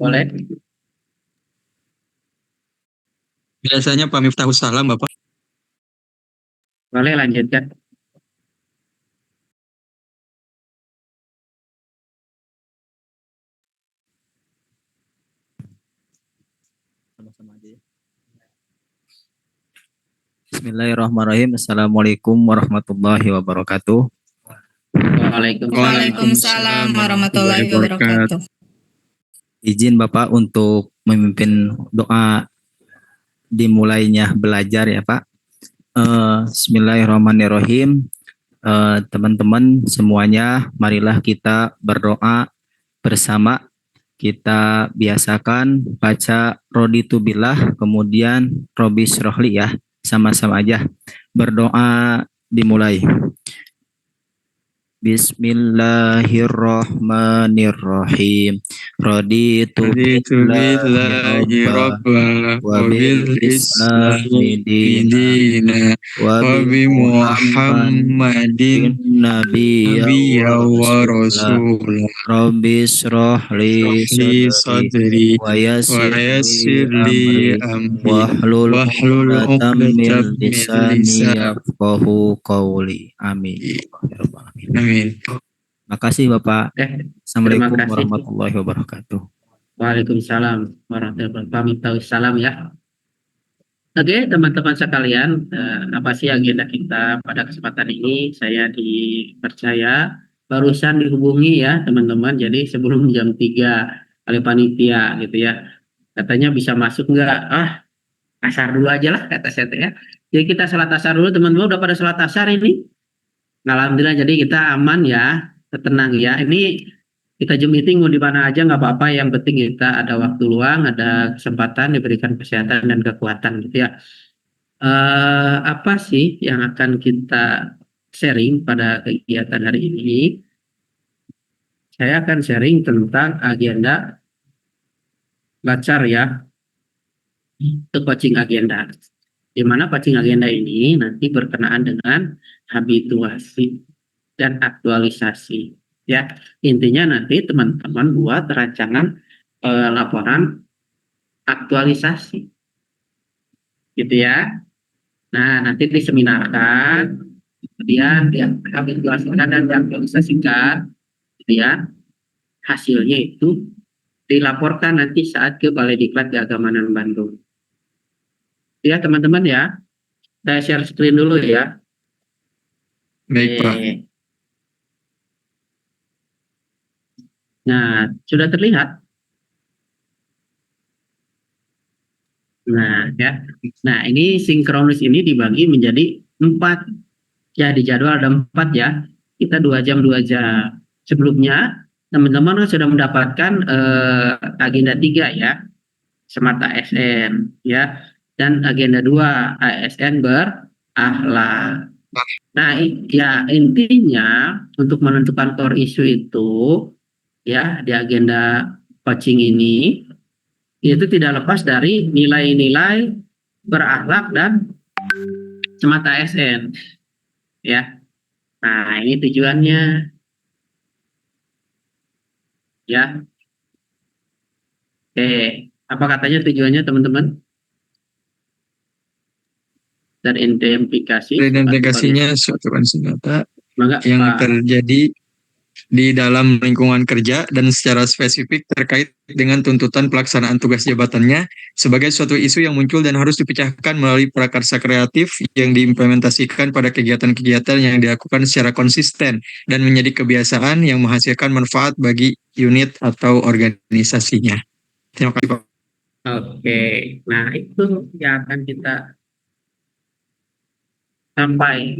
Boleh? Biasanya Pak Miftahus Salam, Bapak. Boleh lanjutkan. Sama-sama aja ya. Bismillahirrahmanirrahim. Assalamualaikum warahmatullahi wabarakatuh. Waalaikumsalam warahmatullahi wabarakatuh. Izin Bapak untuk memimpin doa dimulainya belajar ya Pak. Bismillahirrahmanirrahim. Teman-teman semuanya, marilah kita berdoa bersama. Kita biasakan baca raditu billah, kemudian Robi Srohli ya, sama-sama aja. Berdoa dimulai. Bismillahirrahmanirrahim. Raditu billahi rabba wa bil islami dina wa bi Muhammadin nabiyya wa rasulah. Rabbi shrah li sadri wa yassir li amri wahlul 'uqdatam min lisani yafqahu qawli. Amin. Amin. Makasih Bapak. Assalamualaikum terima kasih. warahmatullahi wabarakatuh. Waalaikumsalam warahmatullahi wabarakatuh. Salam ya. Oke, teman-teman sekalian, apa sih agenda kita pada kesempatan ini? Saya dipercaya barusan dihubungi ya teman-teman. Jadi sebelum jam 3 oleh panitia gitu ya. Katanya bisa masuk nggak? Asar dulu aja lah kata saya ya. Jadi kita salat asar dulu teman-teman. Udah pada salat asar ini? Alhamdulillah, jadi kita aman ya, tenang ya. Ini kita Zoom meeting mau di mana aja nggak apa-apa. Yang penting kita ada waktu luang, ada kesempatan, diberikan kesehatan dan kekuatan gitu ya. Apa sih yang akan kita sharing pada kegiatan hari ini? Saya akan sharing tentang agenda Bacar ya, itu coaching agenda. Di mana coaching agenda ini nanti berkenaan dengan habituasi dan aktualisasi ya. Intinya nanti teman-teman buat rancangan laporan aktualisasi gitu ya. Nah, nanti diseminarkan, kemudian diaktualisasikan dan diaktualisasikan gitu ya. Hasilnya itu dilaporkan nanti saat ke Balai Diklat Keagamaan Bandung. Ya teman-teman ya. Saya share screen dulu ya. Baik Pak. Nah, sudah terlihat? Nah, ya. Nah, ini sinkronus ini dibagi menjadi 4. Ya, di jadwal ada 4 ya. Kita 2 jam 2 jam. Sebelumnya, teman-teman sudah mendapatkan agenda 3 ya. Semata ASN ya. Dan agenda 2 ASN berakhlak. Nah, ya intinya untuk menentukan core issue itu ya di agenda coaching ini itu tidak lepas dari nilai-nilai berakhlak dan semata ASN ya. Nah, ini tujuannya ya. Apa katanya tujuannya teman-teman? Dan identifikasinya suatu kondisi nyata yang terjadi di dalam lingkungan kerja dan secara spesifik terkait dengan tuntutan pelaksanaan tugas jabatannya sebagai suatu isu yang muncul dan harus dipecahkan melalui prakarsa kreatif yang diimplementasikan pada kegiatan-kegiatan yang dilakukan secara konsisten dan menjadi kebiasaan yang menghasilkan manfaat bagi unit atau organisasinya. Terima kasih Pak. Oke, nah itu yang akan kita sampai.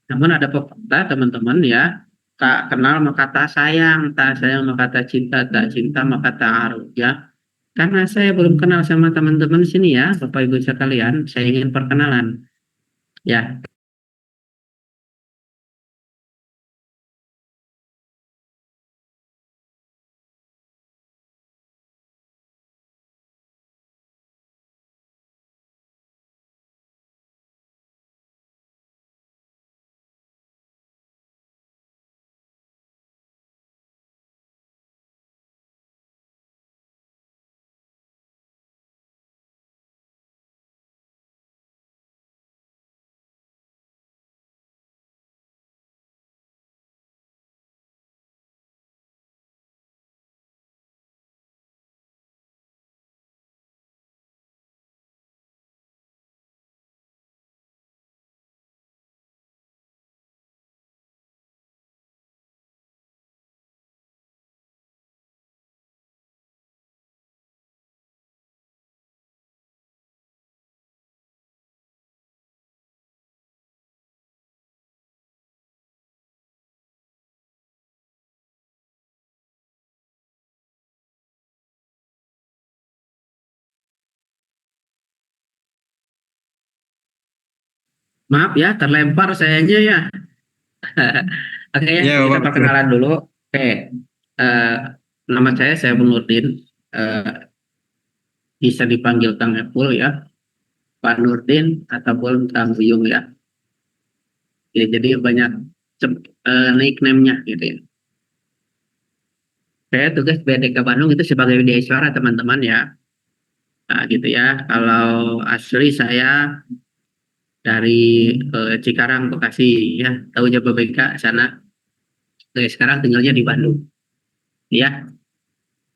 Namun ada pepatah teman-teman ya, tak kenal maka tak sayang, tak sayang maka tak cinta, tak cinta maka tak aruf ya. Karena saya belum kenal sama teman-teman sini ya, Bapak Ibu sekalian, saya ingin perkenalan. Ya, Maaf ya, terlempar sayangnya ya. Oke, Ya, kita Bapak, betul. perkenalan dulu. Oke, nama saya Nurdin. Bisa dipanggil Kang Epul ya, Pak Nurdin ataupun Kang Buyung ya. Ya, jadi banyak nickname-nya gitu ya. Saya tugas BDK Bandung itu sebagai media suara teman-teman ya. Nah, gitu ya. Kalau asli saya dari Cikarang, Bekasi ya. Tahu Jababeka sana. Sekarang tinggalnya di Bandung. Ya,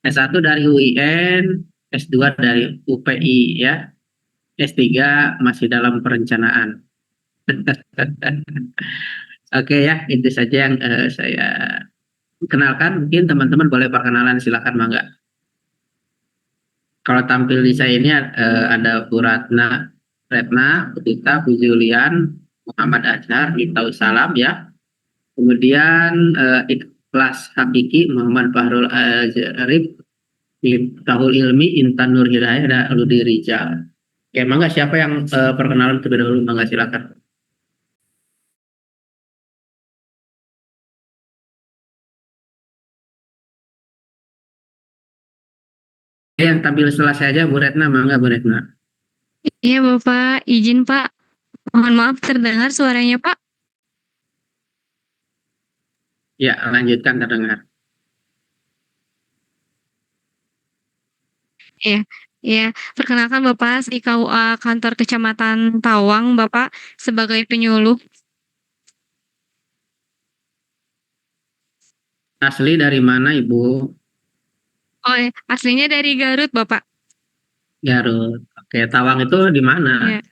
S1 dari UIN, S2 dari UPI ya. S3 masih dalam perencanaan. Oke ya, itu saja yang saya kenalkan. Mungkin teman-teman boleh perkenalan, silakan mangga. Kalau tampil di saya ini ada Bu Retna, Bu Tita, Bu Julian, Muhammad Azhar, Miftahul Salam ya. Kemudian Ikhlas Hakiki, Muhammad Fahrul Azharif, Miftahul Ilmi, Intan Nur Hidayah, dan Aludi Rijal. Oke, mangga siapa yang perkenalan terlebih dahulu, mangga silakan. Yang tampil setelah saya aja Bu Retna, mangga Bu Retna. Iya Bapak, izin Pak. Mohon maaf terdengar suaranya Pak. Ya, lanjutkan terdengar. Iya, iya. Perkenalkan Bapak di KUA Kantor Kecamatan Tawang Bapak sebagai penyuluh. Asli dari mana Ibu? Oh, aslinya dari Garut Bapak. Garut. Oke, Tawang itu di mana? Iya.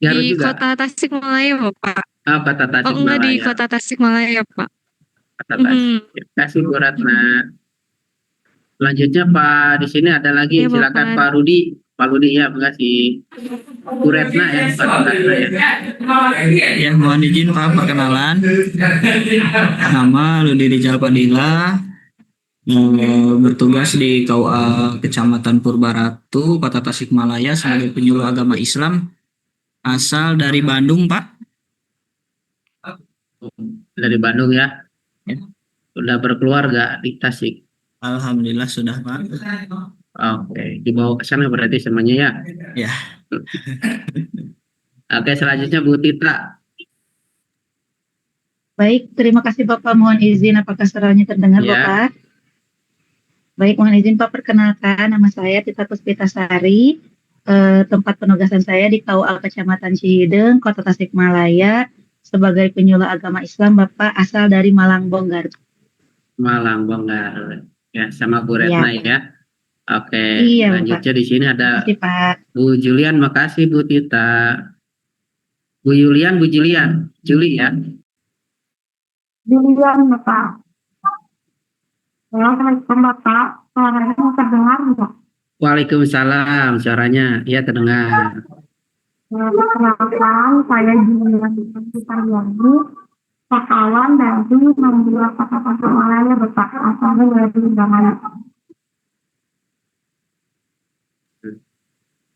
Garut Di juga. Kota Tasikmalaya Bapak. Oh, Kota Oh enggak, di Tasikmalaya. Kota Tasikmalaya Pak. Kota Tasik. Terima kasih Bu Ratna. Selanjutnya Pak, di sini ada lagi, Iya, silakan Bapak. Pak Rudi. Pak Rudi ya, makasih. Bu Retna ya, Pak Retna ya. Ya, mohon izin Pak perkenalan. Nama Ludi Rijal Padilla, bertugas di KUA Kecamatan Purbaratu, Kota Tasikmalaya sebagai penyuluh agama Islam, asal dari Bandung Pak. Dari Bandung ya. Ya. Sudah berkeluarga di Tasik. Alhamdulillah sudah Pak. Oke, dibawa ke sana berarti semuanya ya. Ya. Oke, selanjutnya Bu Tita. Baik, terima kasih Bapak. Mohon izin, apakah suaranya terdengar Ya. Bapak? Baik, mohon izin Pak, perkenalkan nama saya Tita Puspitasari. Tempat penugasan saya di KUA Kecamatan Cihideng, Kota Tasikmalaya, sebagai penyuluh agama Islam Bapak, asal dari Malang Bonggar. Malang Bonggar. Ya, sama Bu Retna ya. Oke, Iya, lanjutnya Bapak. di sini ada Terima kasih Pak. Bu Julian, makasih Bu Tita. Bu Julian, Juli ya. Julian Bapak. Assalamualaikum Bapak. Suaranya terdengar enggak? Waalaikumsalam, suaranya ya terdengar. Perkenalkan, saya Julian Sukaryani, pahlawan dari membuat Kota Tasikmalaya Bapak. Asalnya dari Bangladesh.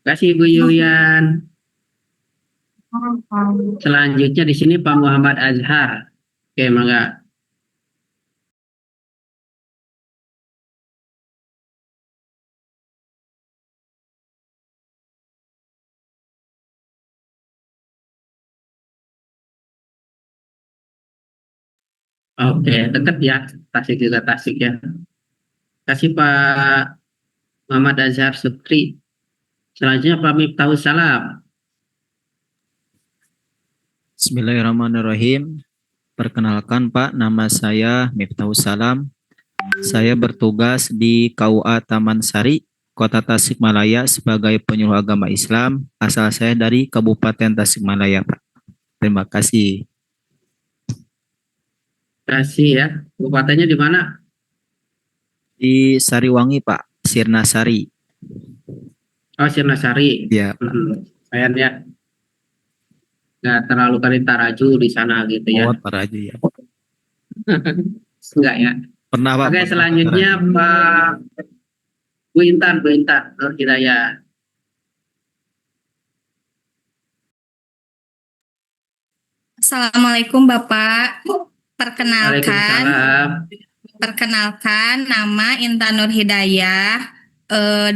Terima kasih Bu Julian. Selanjutnya di sini Pak Muhammad Azhar. Oke, mangga. Oke, dekat ya, Tasik juga Tasik ya. Kasih Pak Muhammad Azhar Sutri. Selanjutnya Pak Miftahul Salam. Bismillahirrahmanirrahim. Perkenalkan Pak, nama saya Miftahul Salam. Saya bertugas di KUA Taman Sari, Kota Tasikmalaya sebagai penyuluh agama Islam. Asal saya dari Kabupaten Tasikmalaya Pak. Terima kasih. Kasih ya. Kabupatennya di mana? Di Sariwangi Pak, Sirnasari. Oh, Sirnasari. Ya. Lumayan ya. Nggak terlalu Taraju di sana gitu ya. Oh, Taraju ya. Enggak ya. Pernah Pak. Oke, selanjutnya Pak Bu Intan Nur Hidayah. Assalamualaikum Bapak. Waalaikumsalam. Perkenalkan nama Intan Nur Hidayah,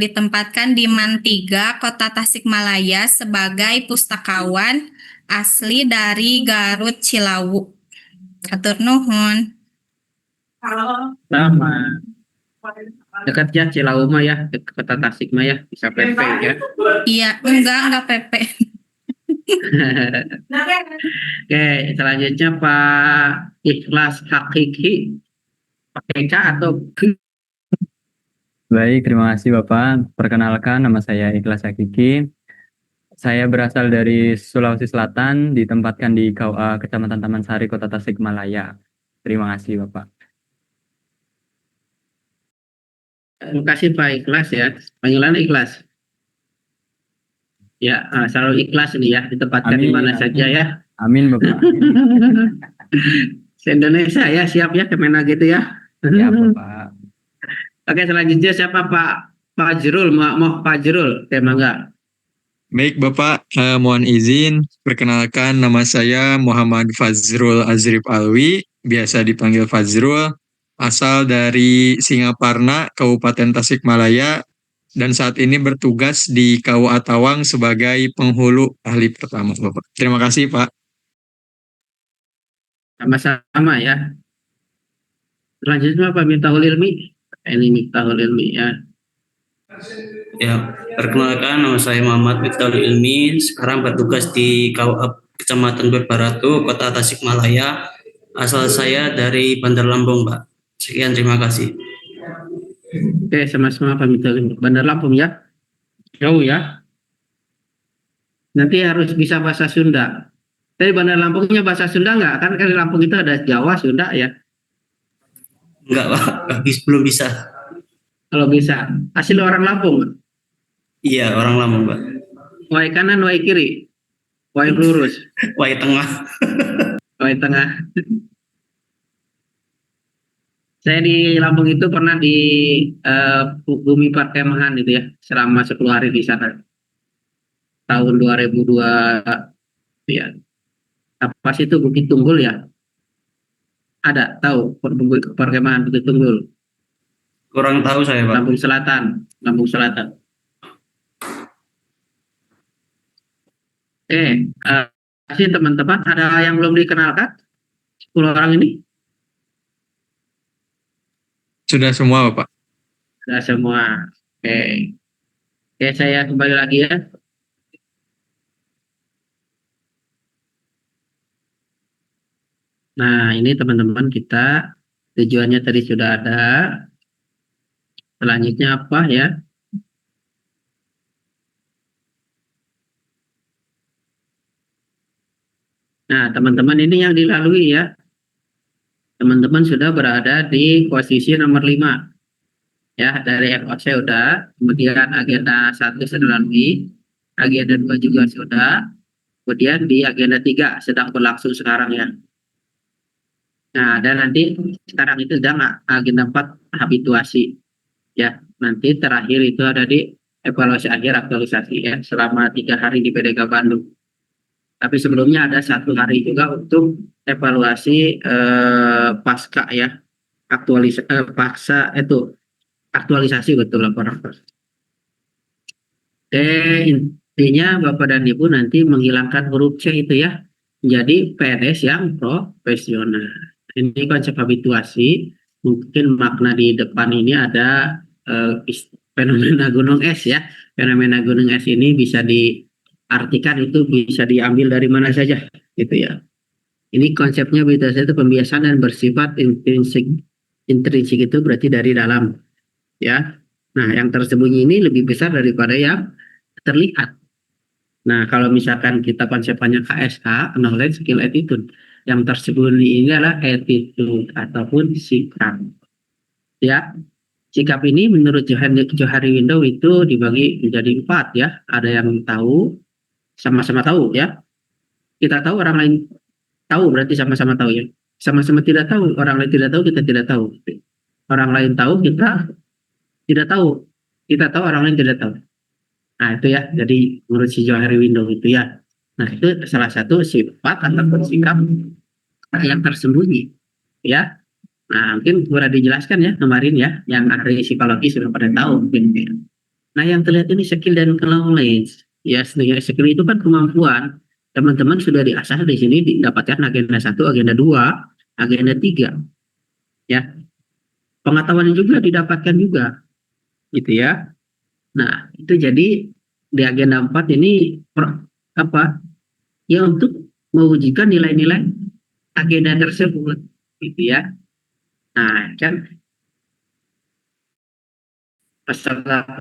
ditempatkan di MAN 3 Kota Tasikmalaya sebagai pustakawan asli dari Garut Cilawu. Atur nuhun. Sama. Dekat ya Cilawu mah ya, ke Kota Tasik mah ya, bisa PP ya. Iya, enggak PP. Oke, selanjutnya Pak Ikhlas Hakiki. Pakai K atau K? Baik, terima kasih Bapak. Perkenalkan, nama saya Ikhlas Hakiki. Saya berasal dari Sulawesi Selatan, ditempatkan di KUA Kecamatan Taman Sari, Kota Tasikmalaya. Terima kasih Bapak. Terima kasih Pak Ikhlas ya. Panggilan Ikhlas. Ya, selalu ikhlas nih ya, ditempatkan di mana saja ya. Amin Bapak. Se-Indonesia ya, siap ya Kemenag gitu ya. Ya Bapak. Oke, selanjutnya siapa Pak Fajrul? Mau Fajrul, enggak? Baik Bapak, mohon izin. Perkenalkan, nama saya Muhammad Fazrul Azrif Alwi, biasa dipanggil Fazrul, asal dari Singaparna, Kabupaten Tasikmalaya, dan saat ini bertugas di KUA Tawang sebagai penghulu ahli pertama Bapak. Terima kasih Pak. Sama-sama ya. Selanjutnya Pak Miftahul Ilmi. Ini Miftahul Ilmi ya. Ya, perkenalkan nama saya Muhammad Miftahul Ilmi, sekarang bertugas di KUA Kecamatan Berbaratu, Kota Tasikmalaya. Asal saya dari Bandar Lampung, Pak. Sekian, terima kasih. Oke, sama-sama Pak Miftahul Ilmi. Bandar Lampung ya. Jauh ya. Nanti harus bisa bahasa Sunda. Tapi Bandar Lampungnya bahasa Sunda nggak? Kan di Lampung itu ada Jawa, Sunda ya. Enggak, Pak. Belum bisa. Kalau bisa. Asli orang Lampung. Iya, orang Lampung, Pak. Wai kanan, wai kiri. Wai lurus. Wai tengah. Wai tengah. Saya di Lampung itu pernah di bumi perkemahan itu ya. Selama 10 hari di sana. Tahun 2002 ya. Apa sih itu Bukit Tunggul ya? Ada, tahu perkemahan Bukit Tunggul? Kurang tahu saya, Pak. Lampung Selatan. Lampung Selatan. Kasih teman-teman, ada yang belum dikenalkan? 10 orang ini? Sudah semua Bapak. Sudah semua. Oke. Oke, saya kembali lagi ya. Nah, ini teman-teman kita tujuannya tadi sudah ada. Selanjutnya apa ya? Nah, teman-teman ini yang dilalui ya. Teman-teman sudah berada di posisi nomor 5. Ya, dari FOC sudah. Kemudian agenda 1 sudah dilalui. Agenda 2 juga sudah. Kemudian di agenda 3 sedang berlangsung sekarang ya. Nah, dan nanti sekarang itu sedang agenda 4 habituasi. Ya, nanti terakhir itu ada di evaluasi akhir aktualisasi ya, selama 3 hari di PDK Bandung. Tapi sebelumnya ada 1 hari juga untuk evaluasi pasca ya, aktualisasi betul laporan. Intinya Bapak dan Ibu nanti menghilangkan huruf C itu ya, menjadi PNS yang profesional. Ini konsep habituasi. Mungkin makna di depan ini ada fenomena gunung es ya. Fenomena gunung es ini bisa diartikan, itu bisa diambil dari mana saja gitu ya. Ini konsepnya habituasi itu pembiasaan dan bersifat intrinsik. Intrinsik itu berarti dari dalam ya. Nah, yang tersembunyi ini lebih besar daripada yang terlihat. Nah, kalau misalkan kita konsepannya KSA, knowledge, skill, attitude, yang tersembunyi ini adalah attitude ataupun sikap. Ya, sikap ini menurut Johari Window itu dibagi menjadi 4 ya. Ada yang tahu, sama-sama tahu ya. Kita tahu, orang lain tahu, berarti sama-sama tahu ya. Sama-sama tidak tahu, orang lain tidak tahu, kita tidak tahu. Orang lain tahu, kita tidak tahu. Kita tahu, orang lain tidak tahu. Nah, itu ya. Jadi menurut si Johari Window itu ya. Nah, itu salah satu sifat ataupun sikap yang tersembunyi, ya. Nah, mungkin sudah dijelaskan ya kemarin ya, yang ahli psikologi sudah pada tahu mungkin ya. Nah, yang terlihat ini skill dan knowledge. Ya, skill itu kan kemampuan. Teman-teman sudah diasah di sini didapatkan agenda 1, agenda 2, agenda 3. Ya. Pengetahuan juga didapatkan juga. Gitu ya. Nah, itu jadi di agenda 4 ini apa? Ya, untuk mewujudkan nilai-nilai agenda tersebut. Gitu ya. Nah, kan peserta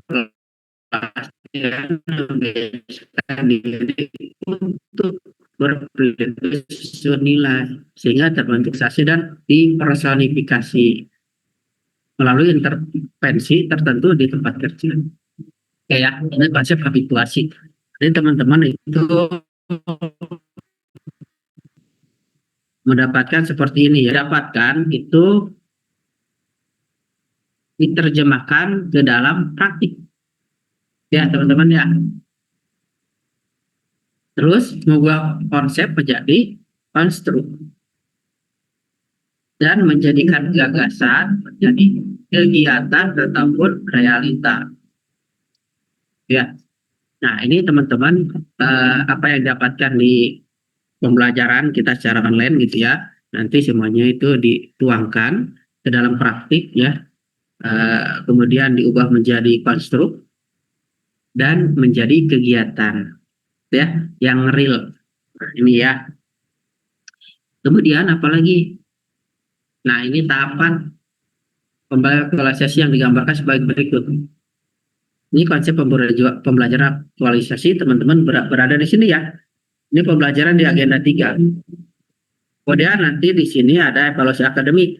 untuk berperilaku sesuai nilai sehingga terbentuk sanksi dan dipersonifikasi melalui intervensi tertentu di tempat kerja. Kayak ini konsep habituasi. Jadi teman-teman itu mendapatkan seperti ini ya. Dapatkan itu diterjemahkan ke dalam praktik. Ya, teman-teman ya. Terus mengubah konsep menjadi konstruk. Dan menjadikan gagasan menjadi kegiatan ataupun realita. Ya. Nah, ini teman-teman apa yang didapatkan di pembelajaran kita secara online gitu ya. Nanti semuanya itu dituangkan ke dalam praktik ya. Kemudian diubah menjadi konstruk dan menjadi kegiatan ya yang real. Nah, ini ya. Kemudian apalagi? Nah, ini tahapan pembelajaran yang digambarkan sebagai berikut. Ini konsep pembelajaran aktualisasi teman-teman berada di sini ya. Ini pembelajaran di agenda 3. Kemudian nanti di sini ada evaluasi akademik.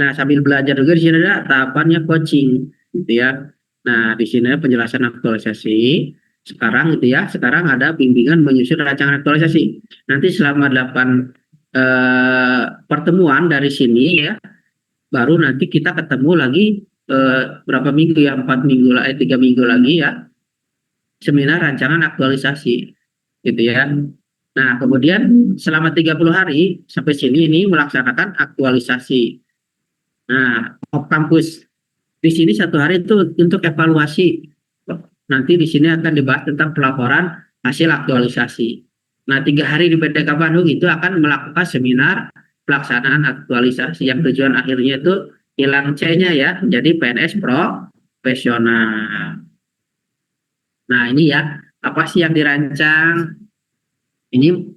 Nah, sambil belajar juga di sini ada tahapannya coaching gitu ya. Nah, di sini penjelasan aktualisasi. Sekarang gitu ya, sekarang ada bimbingan menyusun rancangan aktualisasi. Nanti selama 8 pertemuan dari sini ya, baru nanti kita ketemu lagi berapa minggu ya, 4 minggu lah, 3 minggu lagi ya, seminar rancangan aktualisasi gitu ya. Nah, kemudian selama 30 hari sampai sini ini melaksanakan aktualisasi. Nah, off kampus di sini 1 hari itu untuk evaluasi. Nanti di sini akan dibahas tentang pelaporan hasil aktualisasi. Nah, 3 hari di PDK Bandung itu akan melakukan seminar pelaksanaan aktualisasi yang tujuan akhirnya itu hilang C-nya ya, jadi PNS profesional. Nah, ini ya, apa sih yang dirancang? Ini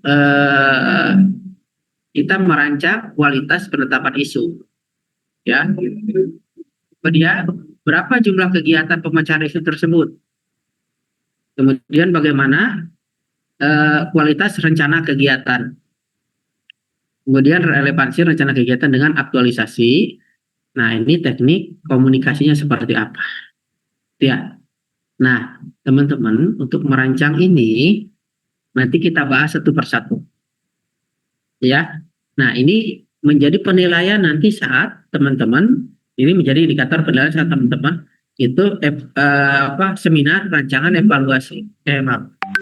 kita merancang kualitas penetapan isu. Ya. Kemudian berapa jumlah kegiatan pemecahan isu tersebut? Kemudian bagaimana kualitas rencana kegiatan? Kemudian relevansi rencana kegiatan dengan aktualisasi. Nah, ini teknik komunikasinya seperti apa? Ya. Nah, teman-teman, untuk merancang ini nanti kita bahas satu persatu. Ya. Nah, ini menjadi penilaian nanti saat teman-teman, ini menjadi indikator penilaian saat teman-teman itu seminar rancangan evaluasi.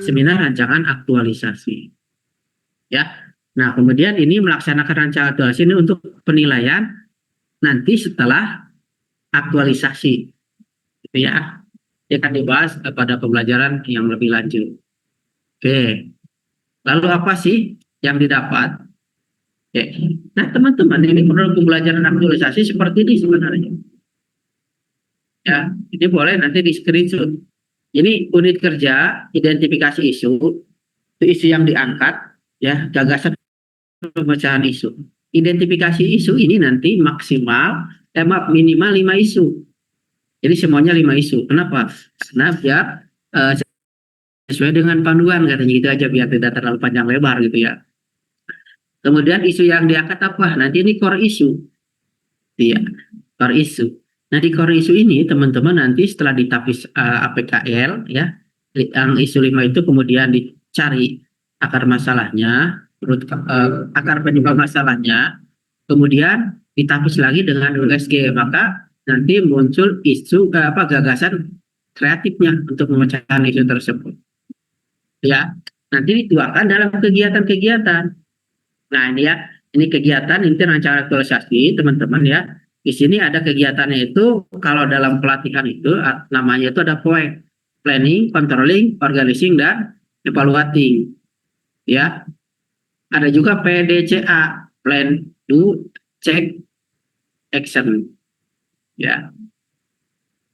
Seminar rancangan aktualisasi. Ya. Nah, kemudian ini melaksanakan rancangan aktualisasi ini untuk penilaian nanti setelah aktualisasi. Gitu ya. Dia akan dibahas pada pembelajaran yang lebih lanjut. Oke. Lalu apa sih yang didapat? Oke. Nah, teman-teman, ini menurut pembelajaran aktualisasi seperti ini sebenarnya. Ya, ini boleh nanti di screenshot. Ini unit kerja identifikasi isu, itu isu yang diangkat, ya, gagasan pemecahan isu. Identifikasi isu ini nanti minimal 5 isu. Jadi semuanya 5 isu. Kenapa? Karena biar sesuai dengan panduan katanya gitu aja, biar tidak terlalu panjang lebar gitu ya. Kemudian isu yang diangkat apa? Nanti ini core issue. Iya, core issue. Nah, di core issue ini teman-teman nanti setelah ditapis APKL ya, yang isu 5 itu kemudian dicari akar masalahnya, akar penyebab masalahnya, kemudian ditapis lagi dengan USG, maka nanti muncul isu gagasan kreatifnya untuk memecahkan isu tersebut. Ya. nanti dituangkan dalam kegiatan-kegiatan. Nah ini ya, ini kegiatan inti rancangan aktualisasi teman-teman ya. Di sini ada kegiatannya itu, kalau dalam pelatihan itu namanya itu ada POE, planning, controlling, organizing, dan evaluating. Ya, ada juga PDCA, plan, do, check, action. Ya,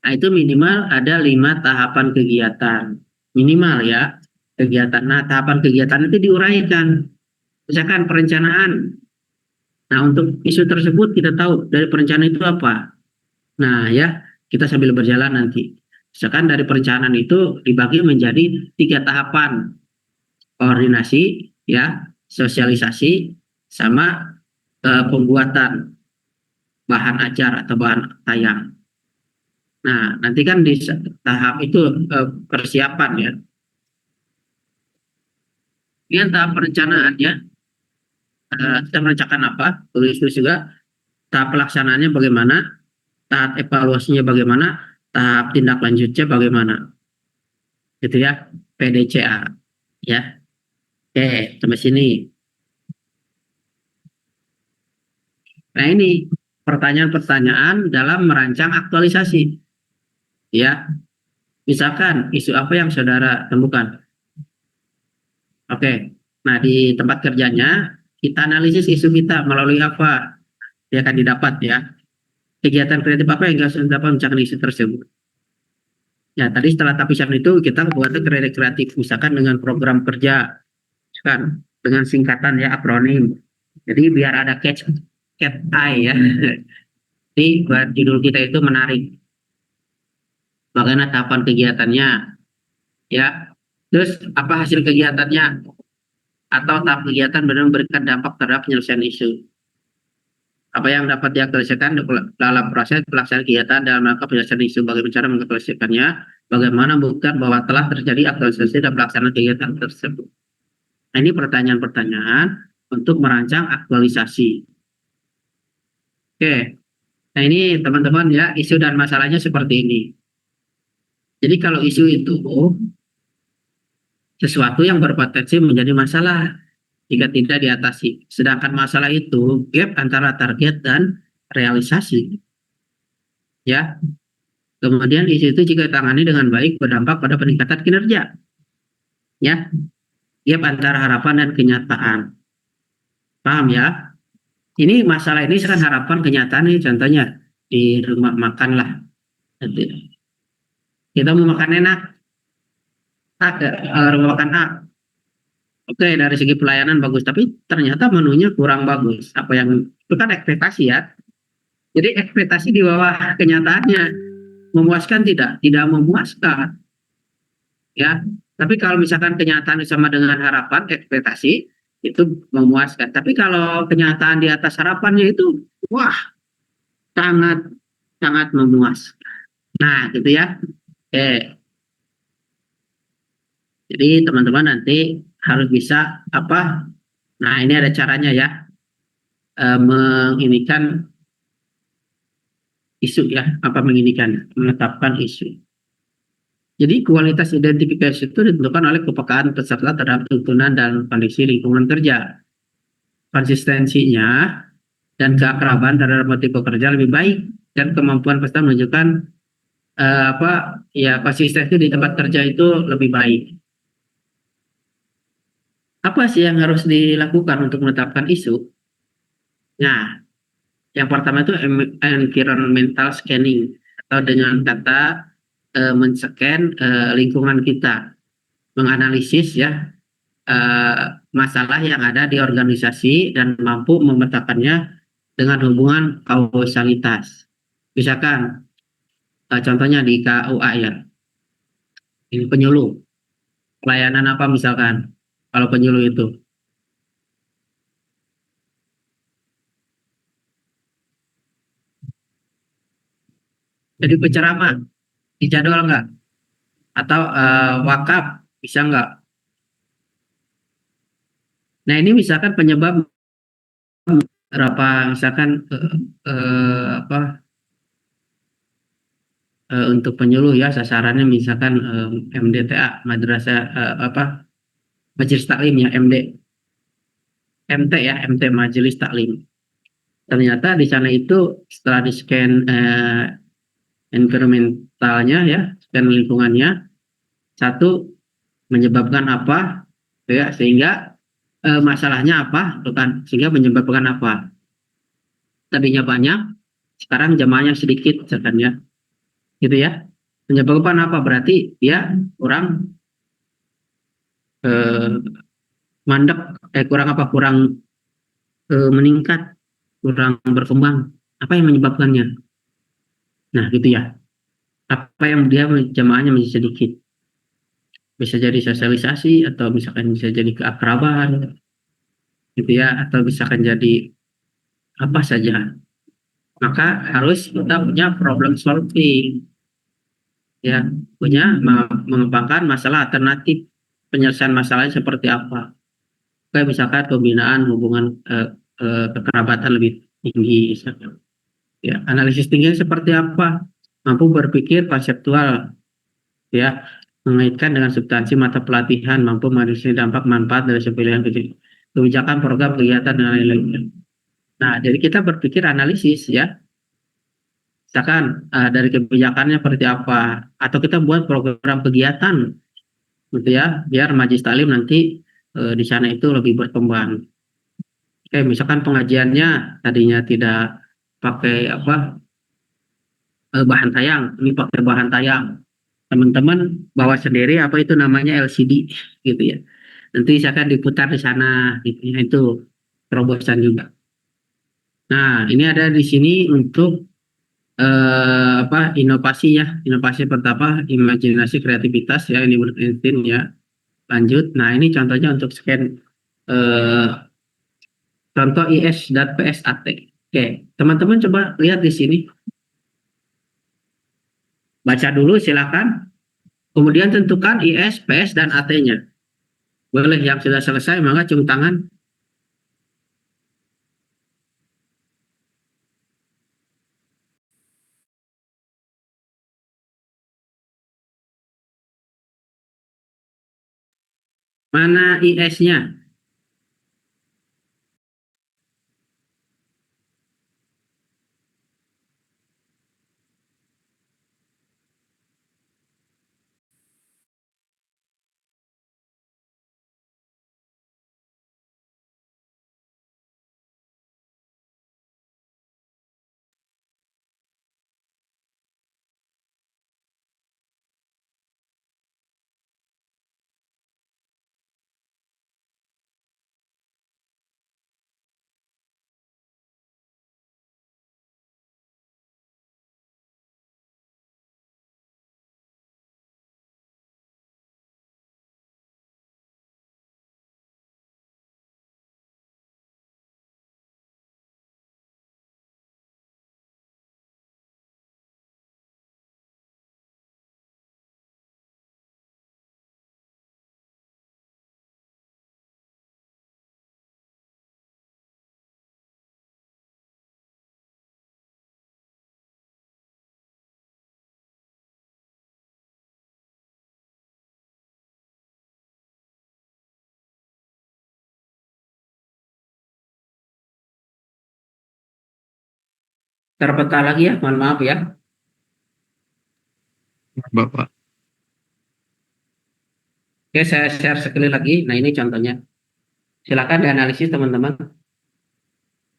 nah itu minimal ada 5 tahapan kegiatan, minimal ya kegiatan. Nah tahapan kegiatan itu diuraikan, misalkan perencanaan. Nah, untuk isu tersebut kita tahu dari perencanaan itu apa. Nah, ya, kita sambil berjalan nanti. Misalkan dari perencanaan itu dibagi menjadi 3 tahapan. Koordinasi, ya, sosialisasi, sama pembuatan bahan ajar atau bahan tayang. Nah, nanti kan di tahap itu persiapan ya. Ini tahap perencanaan ya. Kita merencanakan apa, terus juga tahap pelaksanaannya bagaimana, tahap evaluasinya bagaimana, tahap tindak lanjutnya bagaimana, gitu ya, PDCA ya. Oke, sampai sini. Nah ini pertanyaan-pertanyaan dalam merancang aktualisasi ya. Misalkan isu apa yang saudara temukan. Oke, nah di tempat kerjanya kita analisis isu kita melalui apa yang akan didapat ya. Kegiatan kreatif apa yang harus dapat mencari isu tersebut. Ya tadi setelah tapisan itu kita buat kreatif, misalkan dengan program kerja, kan dengan singkatan ya, akronim. Jadi biar ada catch eye ya. Jadi buat judul kita itu menarik. Bagaimana tahapan kegiatannya ya. Terus apa hasil kegiatannya, atau tahap kegiatan benar memberikan dampak terhadap penyelesaian isu. Apa yang dapat diaktualisasikan dalam proses pelaksanaan kegiatan dalam rangka penyelesaian isu, bagaimana cara mengaktualisasikannya, bagaimana membuktikan bahwa telah terjadi aktualisasi dan pelaksanaan kegiatan tersebut. Nah, ini pertanyaan-pertanyaan untuk merancang aktualisasi. Oke, nah ini teman-teman ya, isu dan masalahnya seperti ini. Jadi kalau isu itu sesuatu yang berpotensi menjadi masalah jika tidak diatasi. Sedangkan masalah itu gap antara target dan realisasi. Ya. Kemudian isu itu jika ditangani dengan baik berdampak pada peningkatan kinerja. Ya. Gap antara harapan dan kenyataan. Paham ya? Ini masalah ini sekarang harapan kenyataan ini, contohnya di rumah makan lah. Kita mau makan enak. Rumah makan A. Oke, dari segi pelayanan bagus, tapi ternyata menunya kurang bagus. Apa yang itu kan ekspektasi ya. Jadi ekspektasi di bawah kenyataannya. Memuaskan tidak? Tidak memuaskan. Ya. Tapi kalau misalkan kenyataan sama dengan harapan, ekspektasi itu memuaskan. Tapi kalau kenyataan di atas harapannya itu wah, sangat sangat memuaskan. Nah, gitu ya. Oke. Jadi teman-teman nanti harus bisa apa? Nah ini ada caranya ya, menginikan isu ya, apa menetapkan isu. Jadi kualitas identifikasi itu ditentukan oleh kepekaan peserta terhadap tuntunan dan kondisi lingkungan kerja. Konsistensinya dan keakraban terhadap motif pekerja lebih baik, dan kemampuan peserta menunjukkan konsistensi di tempat kerja itu lebih baik. Apa sih yang harus dilakukan untuk menetapkan isu? Nah, yang pertama itu environmental scanning, atau dengan kata men-scan lingkungan kita, menganalisis ya masalah yang ada di organisasi dan mampu memetakannya dengan hubungan kausalitas. Misalkan contohnya di KUA ya, ini penyuluh, pelayanan apa misalkan? Kalau penyuluh itu jadi penceramah, dijadwal nggak? Atau wakaf, bisa nggak? Nah ini misalkan penyebab berapa, misalkan untuk penyuluh ya, sasarannya misalkan MDTA, madrasah Majelis Taklim ya, MT ya, MT Majelis Taklim. Ternyata di sana itu setelah di scan environmentalnya ya, scan lingkungannya, satu menyebabkan apa, ya, sehingga masalahnya apa, bukan, sehingga menyebabkan apa. Tadinya banyak, sekarang jamaahnya sedikit, misalkan ya, gitu ya. Menyebabkan apa? Berarti dia kurang eh, mandek, kurang apa? Kurang meningkat, kurang berkembang. Apa yang menyebabkannya? Nah, gitu ya. Apa yang dia jamaahnya masih sedikit? Bisa jadi sosialisasi atau misalkan bisa jadi keakraban, gitu ya, atau misalkan jadi apa saja. Maka harus kita punya problem solving, ya, punya mengembangkan masalah alternatif penyelesaian masalahnya seperti apa. Kayak misalkan pembinaan hubungan kekerabatan lebih tinggi, misalkan. Ya, analisis tinggi seperti apa? Mampu berpikir konseptual, ya, mengaitkan dengan substansi mata pelatihan, mampu menganalisis dampak manfaat dari pilihan kebijakan, program, kegiatan, dan lain-lain. Nah, jadi kita berpikir analisis ya, misalkan dari kebijakannya seperti apa, atau kita buat program kegiatan, gitu ya, biar majelis taklim nanti di sana itu lebih berkembang. Misalkan pengajiannya tadinya tidak pakai apa bahan tayang, ini pakai bahan tayang. Teman-teman bawa sendiri apa itu namanya LCD, gitu ya. Nanti akan diputar di sana, gitu ya, itu terobosan juga. Nah, ini ada di sini untuk apa, inovasi ya, inovasi pertama imajinasi kreativitas ya, ini berarti ya. Lanjut, nah ini contohnya untuk scan eh, contoh IS dan PSAT. Oke, teman-teman coba lihat di sini, baca dulu silakan, kemudian tentukan IS, PS, dan AT-nya. Boleh yang sudah selesai maka cium tangan. Mana IS-nya? Terpeta lagi ya, mohon maaf ya. Bapak. Oke, saya share sekali lagi. Nah, ini contohnya. Silakan dianalisis teman-teman.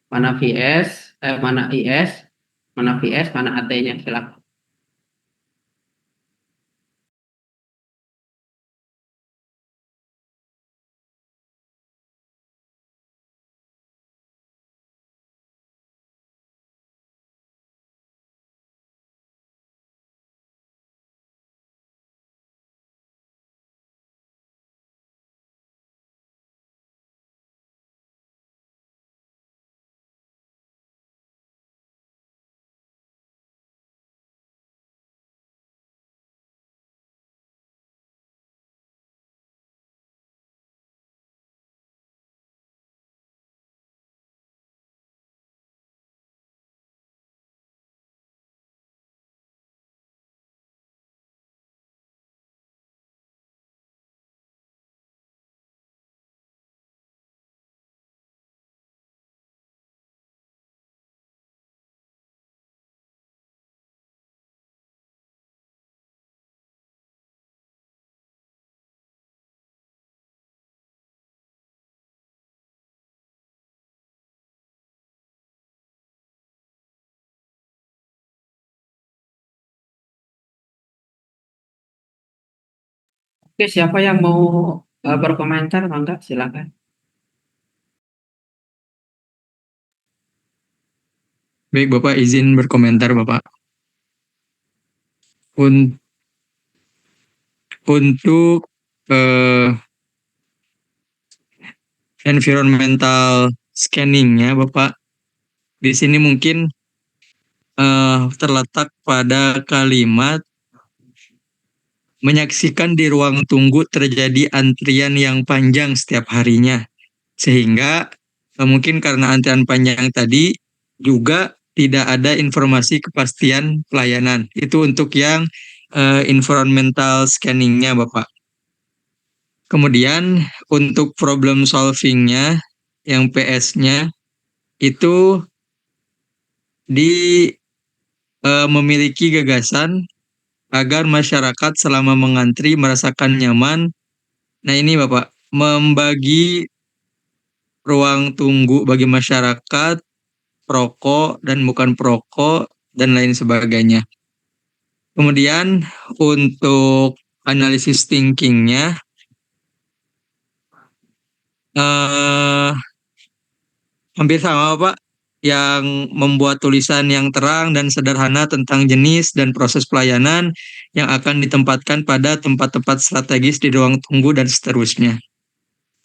Mana VS, mana IS, mana VS, mana AT-nya. Silakan. Oke, siapa yang mau berkomentar? Mangga, silakan. Baik, Bapak izin berkomentar, Bapak. Untuk environmental scanning-nya, Bapak, di sini mungkin terletak pada kalimat menyaksikan di ruang tunggu terjadi antrian yang panjang setiap harinya. Sehingga mungkin karena antrian panjang tadi juga tidak ada informasi kepastian pelayanan. Itu untuk yang environmental scanning-nya, Bapak. Kemudian untuk problem solving-nya, yang PS-nya, itu memiliki gagasan agar masyarakat selama mengantri merasakan nyaman. Nah ini Bapak, membagi ruang tunggu bagi masyarakat, perokok dan bukan perokok, dan lain sebagainya. Kemudian untuk analisis thinking-nya, hampir sama Pak, yang membuat tulisan yang terang dan sederhana tentang jenis dan proses pelayanan yang akan ditempatkan pada tempat-tempat strategis di ruang tunggu dan seterusnya.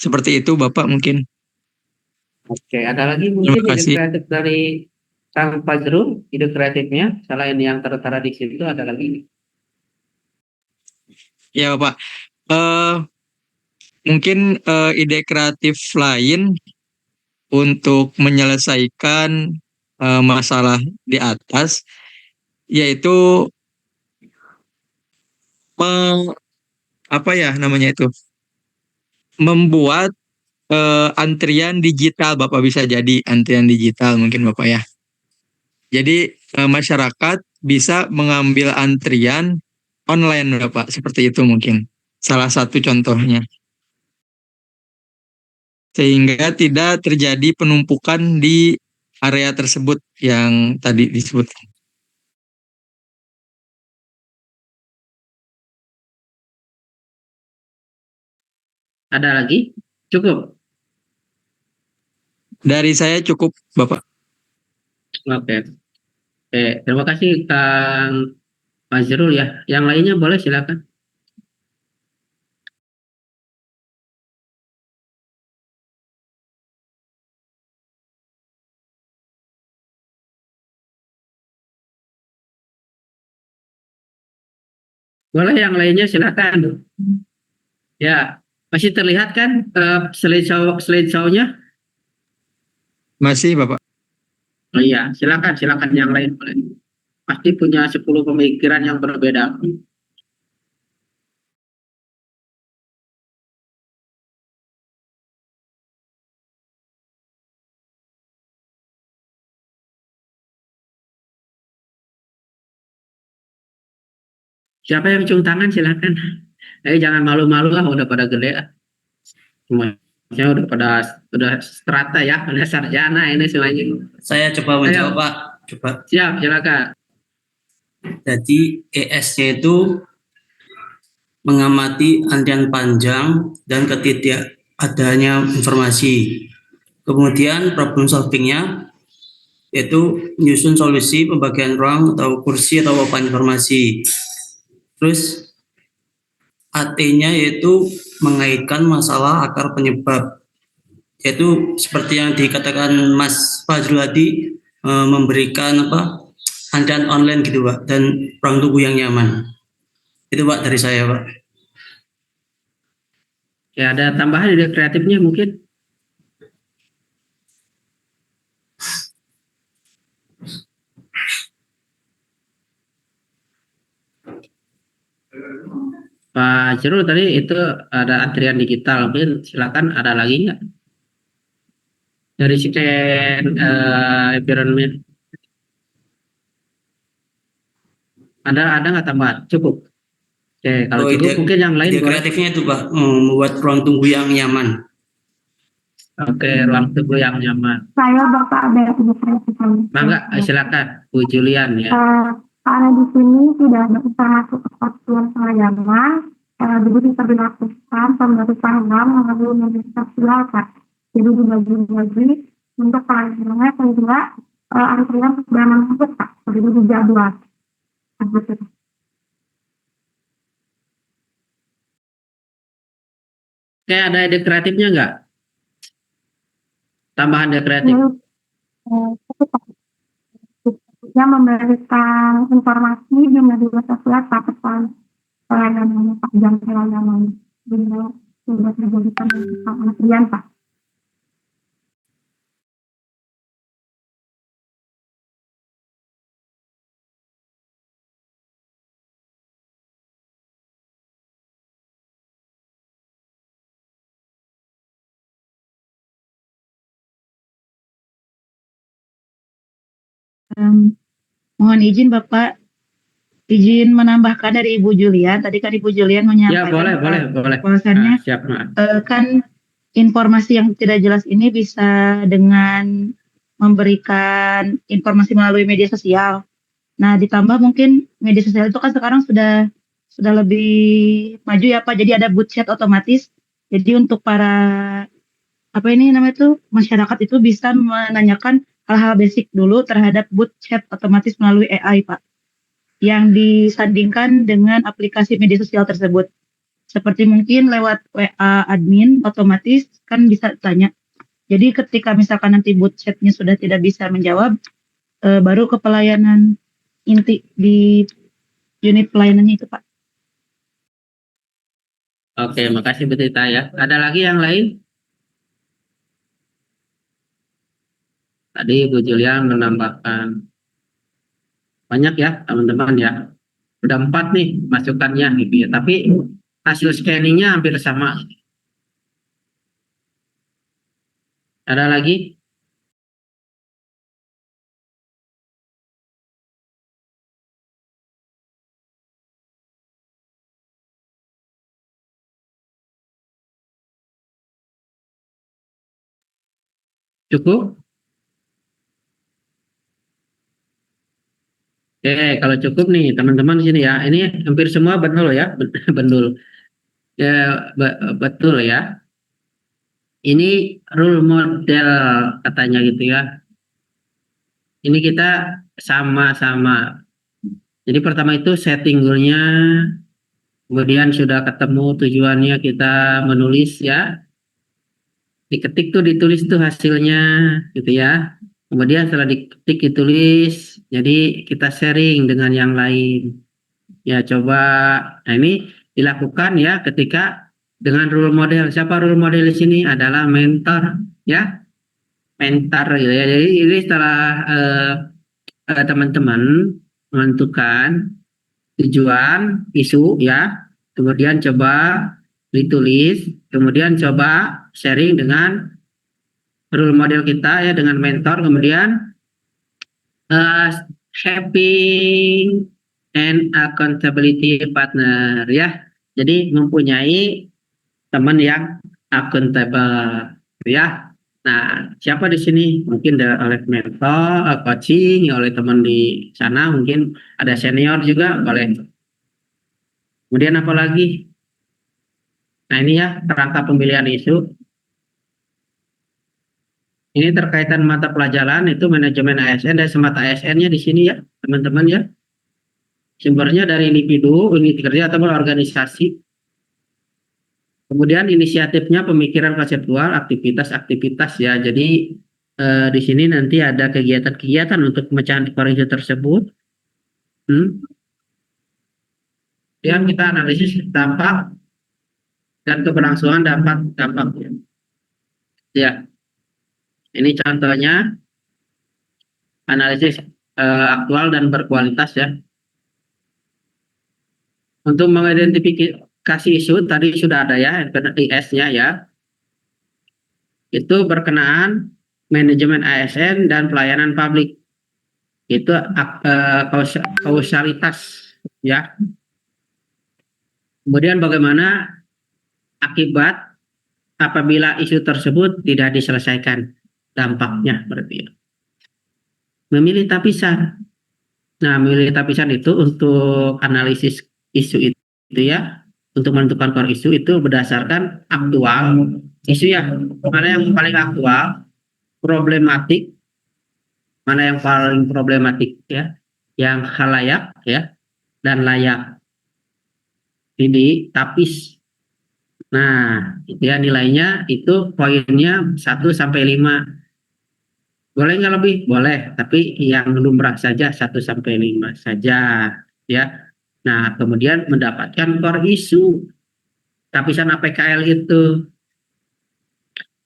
Seperti itu Bapak mungkin. Oke, ada lagi mungkin Terima ide kasih. kreatif dari Kang Fajrul, ide kreatifnya selain yang tertera di situ ada lagi? Ya Bapak, mungkin ide kreatif lain untuk menyelesaikan masalah di atas, yaitu membuat antrian digital. Bapak bisa jadi antrian digital mungkin Bapak ya. Jadi masyarakat bisa mengambil antrian online Bapak, seperti itu mungkin salah satu contohnya. Sehingga tidak terjadi penumpukan di area tersebut yang tadi disebut. Ada lagi? Cukup? Dari saya cukup Bapak. Oke. Oke, terima kasih Kang Fajrul ya. Yang lainnya boleh silakan. Boleh yang lainnya silakan. Ya, masih terlihat kan slideshow-nya? Masih Bapak. Oh iya, silakan yang lain boleh. Pasti punya 10 pemikiran yang berbeda. Siapa yang cium tangan silakan. Jangan malu-malu lah, udah pada gede. Semuanya udah strata ya, udah sarjana ini semuanya. Saya coba menjawab Pak. Coba. Siap, silakan. Jadi ES-nya itu mengamati antrian panjang dan ketidakadanya informasi. Kemudian problem solving-nya yaitu menyusun solusi pembagian ruang atau kursi atau papan informasi. Terus AT-nya yaitu mengaitkan masalah akar penyebab, yaitu seperti yang dikatakan Mas Fajrul tadi, memberikan antrian online gitu Pak, dan ruang tunggu yang nyaman. Itu Pak dari saya Pak. Ya, ada tambahan ide kreatifnya mungkin? Pak Jerul tadi itu ada antrian digital, mungkin silakan ada lagi nggak? Dari scan environment. Ada nggak tambahan? Cukup. Oke, kalau cukup mungkin yang lain ide kreatifnya itu Pak, membuat ruang tunggu yang nyaman. Oke, ruang tunggu yang nyaman. Saya Bapak ada ide kreatif. Mangga, silakan Bu Julian ya. Karena di sini tidak ada informasi kepastian pelayanan, Jadi bisa dilakukan pemberitahuan melalui media sosial, Kak. Jadi dibagi-bagi untuk pelayanannya sehingga antrian sudah menumpuk, Kak. Jadi dijadwal. Begitu. Oke, ada ide kreatifnya nggak? Tambahan ide kreatif. Yang memberikan informasi di media sosial terkait pelayanan panjang pelayanan dengan sudah terjadi penumpukan antrian, Pak. Mohon izin Bapak, izin menambahkan dari Ibu Julian. Tadi kan Ibu Julian Ya, menyampaikan boleh. bahwasannya Siap, kan informasi yang tidak jelas ini bisa dengan memberikan informasi melalui media sosial. Nah, ditambah mungkin media sosial itu kan sekarang sudah lebih maju ya Pak. Jadi ada bot chat otomatis. Jadi untuk para masyarakat itu bisa menanyakan hal-hal basic dulu terhadap bot chat otomatis melalui AI, Pak, yang disandingkan dengan aplikasi media sosial tersebut. Seperti mungkin lewat WA admin otomatis kan bisa tanya. Jadi ketika misalkan nanti bot chatnya sudah tidak bisa menjawab, baru ke pelayanan inti di unit pelayanannya itu, Pak. Oke, makasih Bu Tita ya. Ada lagi yang lain? Tadi Bu Julian menambahkan banyak ya teman-teman ya. Udah 4 nih masukannya gitu ya. Tapi hasil scanningnya hampir sama. Ada lagi? Cukup? Oke, kalau cukup nih teman-teman sini ya. Ini hampir semua betul ya, betul. Ya, betul ya. Ini role model katanya gitu ya. Ini kita sama-sama. Jadi pertama itu setting goal-nya, kemudian sudah ketemu tujuannya kita menulis ya. Diketik tuh ditulis tuh hasilnya gitu ya. Kemudian setelah diketik ditulis, jadi kita sharing dengan yang lain. Ya coba, nah ini dilakukan ya ketika dengan role model. Siapa role model di sini? Adalah mentor ya, mentor gitu ya. Jadi ini setelah teman-teman menentukan tujuan isu ya, kemudian coba ditulis, kemudian coba sharing dengan role model kita ya, dengan mentor, kemudian shaping and accountability partner ya. Jadi mempunyai teman yang accountable ya. Nah, siapa di sini? Mungkin oleh mentor, coaching, oleh teman di sana, mungkin ada senior juga boleh. Kemudian apa lagi? Nah, ini ya kerangka pemilihan isu. Ini terkaitan mata pelajaran itu manajemen ASN dan semata ASN-nya di sini ya, teman-teman ya. Sumbernya dari individu, unit kerja atau organisasi. Kemudian inisiatifnya pemikiran konseptual, aktivitas-aktivitas ya. Jadi di sini nanti ada kegiatan-kegiatan untuk pemecahan koreksi tersebut. Kemudian kita analisis dampak dan keberlangsungan dampaknya. Ya, ini contohnya analisis aktual dan berkualitas ya. Untuk mengidentifikasi isu tadi sudah ada ya, IS-nya ya. Itu berkenaan manajemen ASN dan pelayanan publik. Itu kausalitas ya. Kemudian bagaimana akibat apabila isu tersebut tidak diselesaikan, dampaknya berarti ya. Memilih tapisan. Nah, memilih tapisan itu untuk analisis isu itu ya. untuk menentukan core isu itu berdasarkan aktual isu mana yang paling aktual, problematik, mana yang paling problematik ya, yang halayak ya dan layak. Ini tapis. Nah, itu ya nilainya itu poinnya 1 sampai 5. Boleh nggak lebih? Boleh, tapi yang lumrah saja 1 sampai 5 saja ya. Nah, kemudian mendapatkan core isu tapisan APKL itu.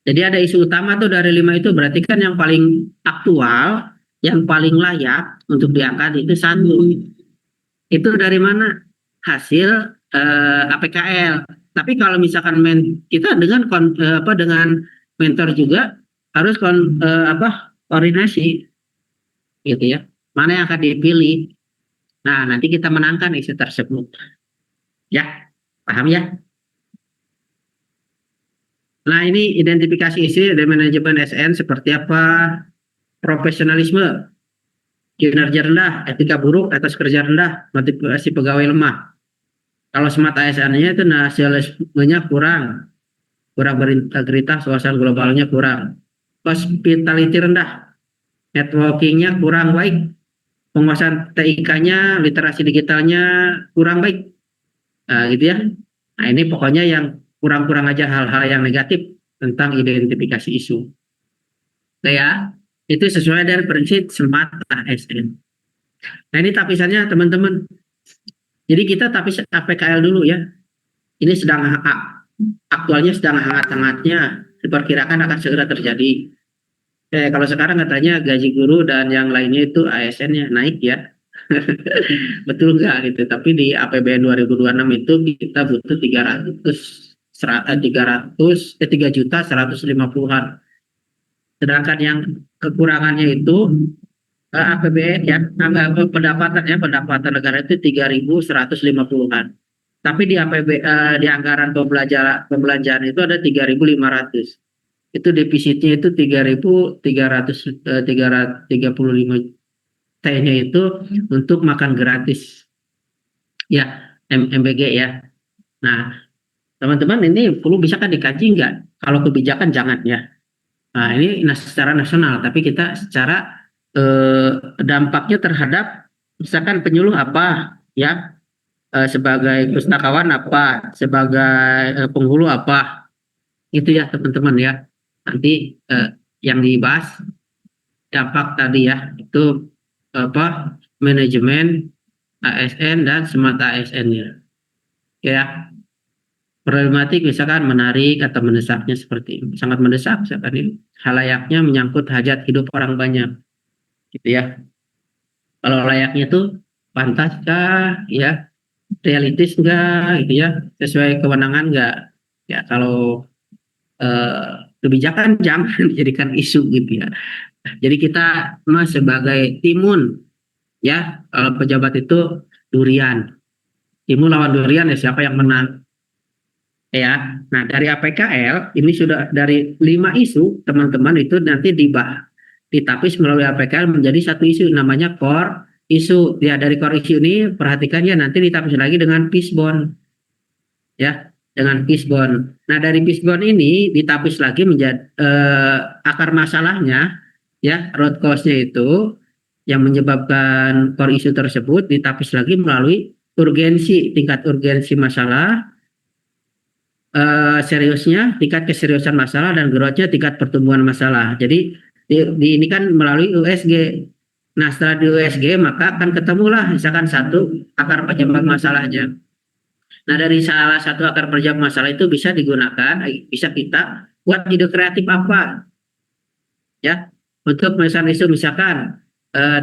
Jadi ada isu utama tuh dari 5 itu, berarti kan yang paling aktual, yang paling layak untuk diangkat itu 1. Itu dari mana? Hasil APKL. Tapi kalau misalkan kita dengan dengan mentor juga harus koordinasi gitu ya. Mana yang akan dipilih. Nah, nanti kita menangkan isu tersebut. Ya, paham ya? Nah, ini identifikasi isu dan manajemen SN seperti apa? Profesionalisme, kinerja rendah, etika buruk, atas kerja rendah, motivasi pegawai lemah. Kalau SMART ASN-nya itu nasionalismenya kurang berintegritas, suasana globalnya kurang, hospitality rendah, networking-nya kurang baik, penguasaan TIK-nya, literasi digitalnya kurang baik, gitu ya. Nah, ini pokoknya yang kurang-kurang aja hal-hal yang negatif tentang identifikasi isu. Nah ya, itu sesuai dengan prinsip SMART ASN. Nah, ini tapisannya teman-teman. Jadi kita tapis APKL dulu ya. Ini sedang aktualnya sedang hangat-hangatnya, diperkirakan akan segera terjadi. Kalau sekarang katanya gaji guru dan yang lainnya itu ASN-nya naik ya. Betul nggak gitu? Tapi di APBN 2026 itu kita butuh 3.150.000-an. Sedangkan yang kekurangannya itu APBN ya, pendapatan negara itu 3.150-an. Tapi di di anggaran pembelanjaan itu ada 3.500. Itu defisitnya itu 3.335 T-nya itu untuk makan gratis. Ya, MBG ya. Nah, teman-teman ini perlu bisa kan dikaji nggak? Kalau kebijakan jangan ya. Nah, ini secara nasional, tapi kita secara dampaknya terhadap misalkan penyuluh apa ya, sebagai pustakawan apa, sebagai penghulu apa, itu ya teman-teman ya. Nanti yang dibahas dampak tadi ya, itu manajemen ASN dan SMART ASN-nya ya. Problematik misalkan menarik atau mendesaknya seperti ini, sangat mendesak misalkan ini halayaknya menyangkut hajat hidup orang banyak gitu ya. Kalau layaknya itu pantaskah ya, realistis enggak gitu ya, sesuai kewenangan enggak ya. Kalau kebijakan jangan dijadikan isu gitu ya. Jadi kita sebagai timun ya, kalau pejabat itu durian, timun lawan durian ya, siapa yang menang ya. Nah, dari APKL ini sudah dari 5 isu teman-teman itu nanti ditapis melalui APKL menjadi 1 isu namanya core isu ya. Dari core isu ini perhatikan ya, nanti ditapis lagi dengan fishbone ya, dengan fishbone. Nah, dari fishbone ini ditapis lagi menjadi akar masalahnya ya, root cause-nya itu yang menyebabkan core isu tersebut ditapis lagi melalui urgensi, tingkat urgensi masalah, seriusnya, tingkat keseriusan masalah, dan growth-nya, tingkat pertumbuhan masalah. Jadi ini kan melalui USG. Nah, setelah di USG maka akan ketemulah misalkan 1 akar penyebab masalahnya. Nah, dari salah satu akar penyebab masalah itu bisa digunakan, bisa kita buat ide kreatif apa ya untuk misalkan isu, misalkan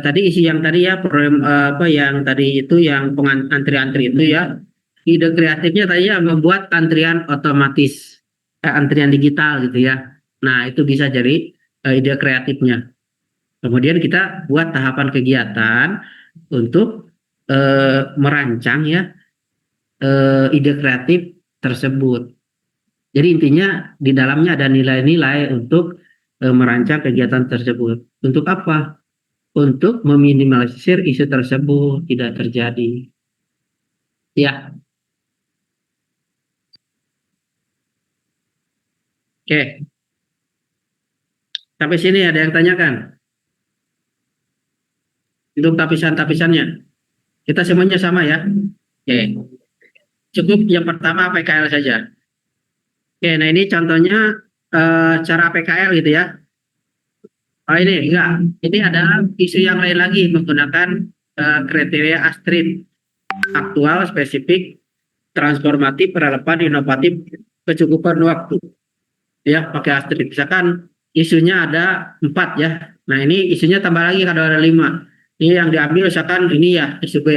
tadi isi yang tadi ya, problem yang tadi itu yang antri-antri itu ya. Ide kreatifnya tadi ya membuat antrian otomatis, antrian digital gitu ya. Nah, itu bisa jadi ide kreatifnya. Kemudian kita buat tahapan kegiatan untuk merancang ya ide kreatif tersebut. Jadi intinya di dalamnya ada nilai-nilai untuk merancang kegiatan tersebut. Untuk apa? Untuk meminimalisir isu tersebut tidak terjadi. Ya. Oke. Sampai sini ada yang tanyakan? Untuk tapisan-tapisannya. Kita semuanya sama ya. Oke. Cukup yang pertama PKL saja. Oke, nah ini contohnya cara PKL gitu ya. Oh ini enggak. Ini adalah isu yang lain lagi menggunakan kriteria Astrid. Aktual, spesifik, transformatif, relevan, inovatif, kecukupan waktu. Ya, pakai Astrid. Misalkan isunya ada 4 ya. Nah ini isunya tambah lagi kalau ada 5. Ini yang diambil misalkan ini ya isu B.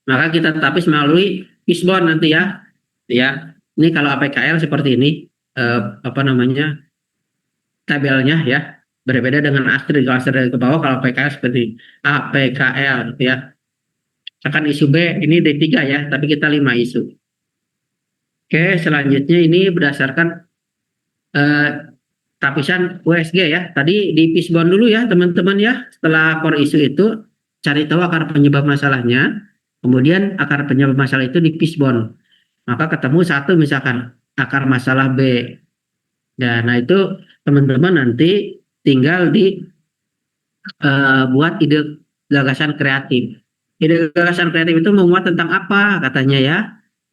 Maka kita tapis melalui fishbone nanti ya. Ya, ini kalau APKL seperti ini tabelnya ya berbeda dengan Astrid. Kalau Astrid ke bawah, kalau PKL seperti APKL gitu ya. Misalkan isu B ini D3 ya, tapi kita 5 isu. Oke, selanjutnya ini berdasarkan tapisan USG ya. Tadi di fishbone dulu ya teman-teman ya. Setelah core isu itu cari tahu akar penyebab masalahnya. Kemudian akar penyebab masalah itu di fishbone. Maka ketemu 1 misalkan akar masalah B. Dan nah itu teman-teman nanti tinggal di buat ide gagasan kreatif. Ide gagasan kreatif itu memuat tentang apa katanya ya.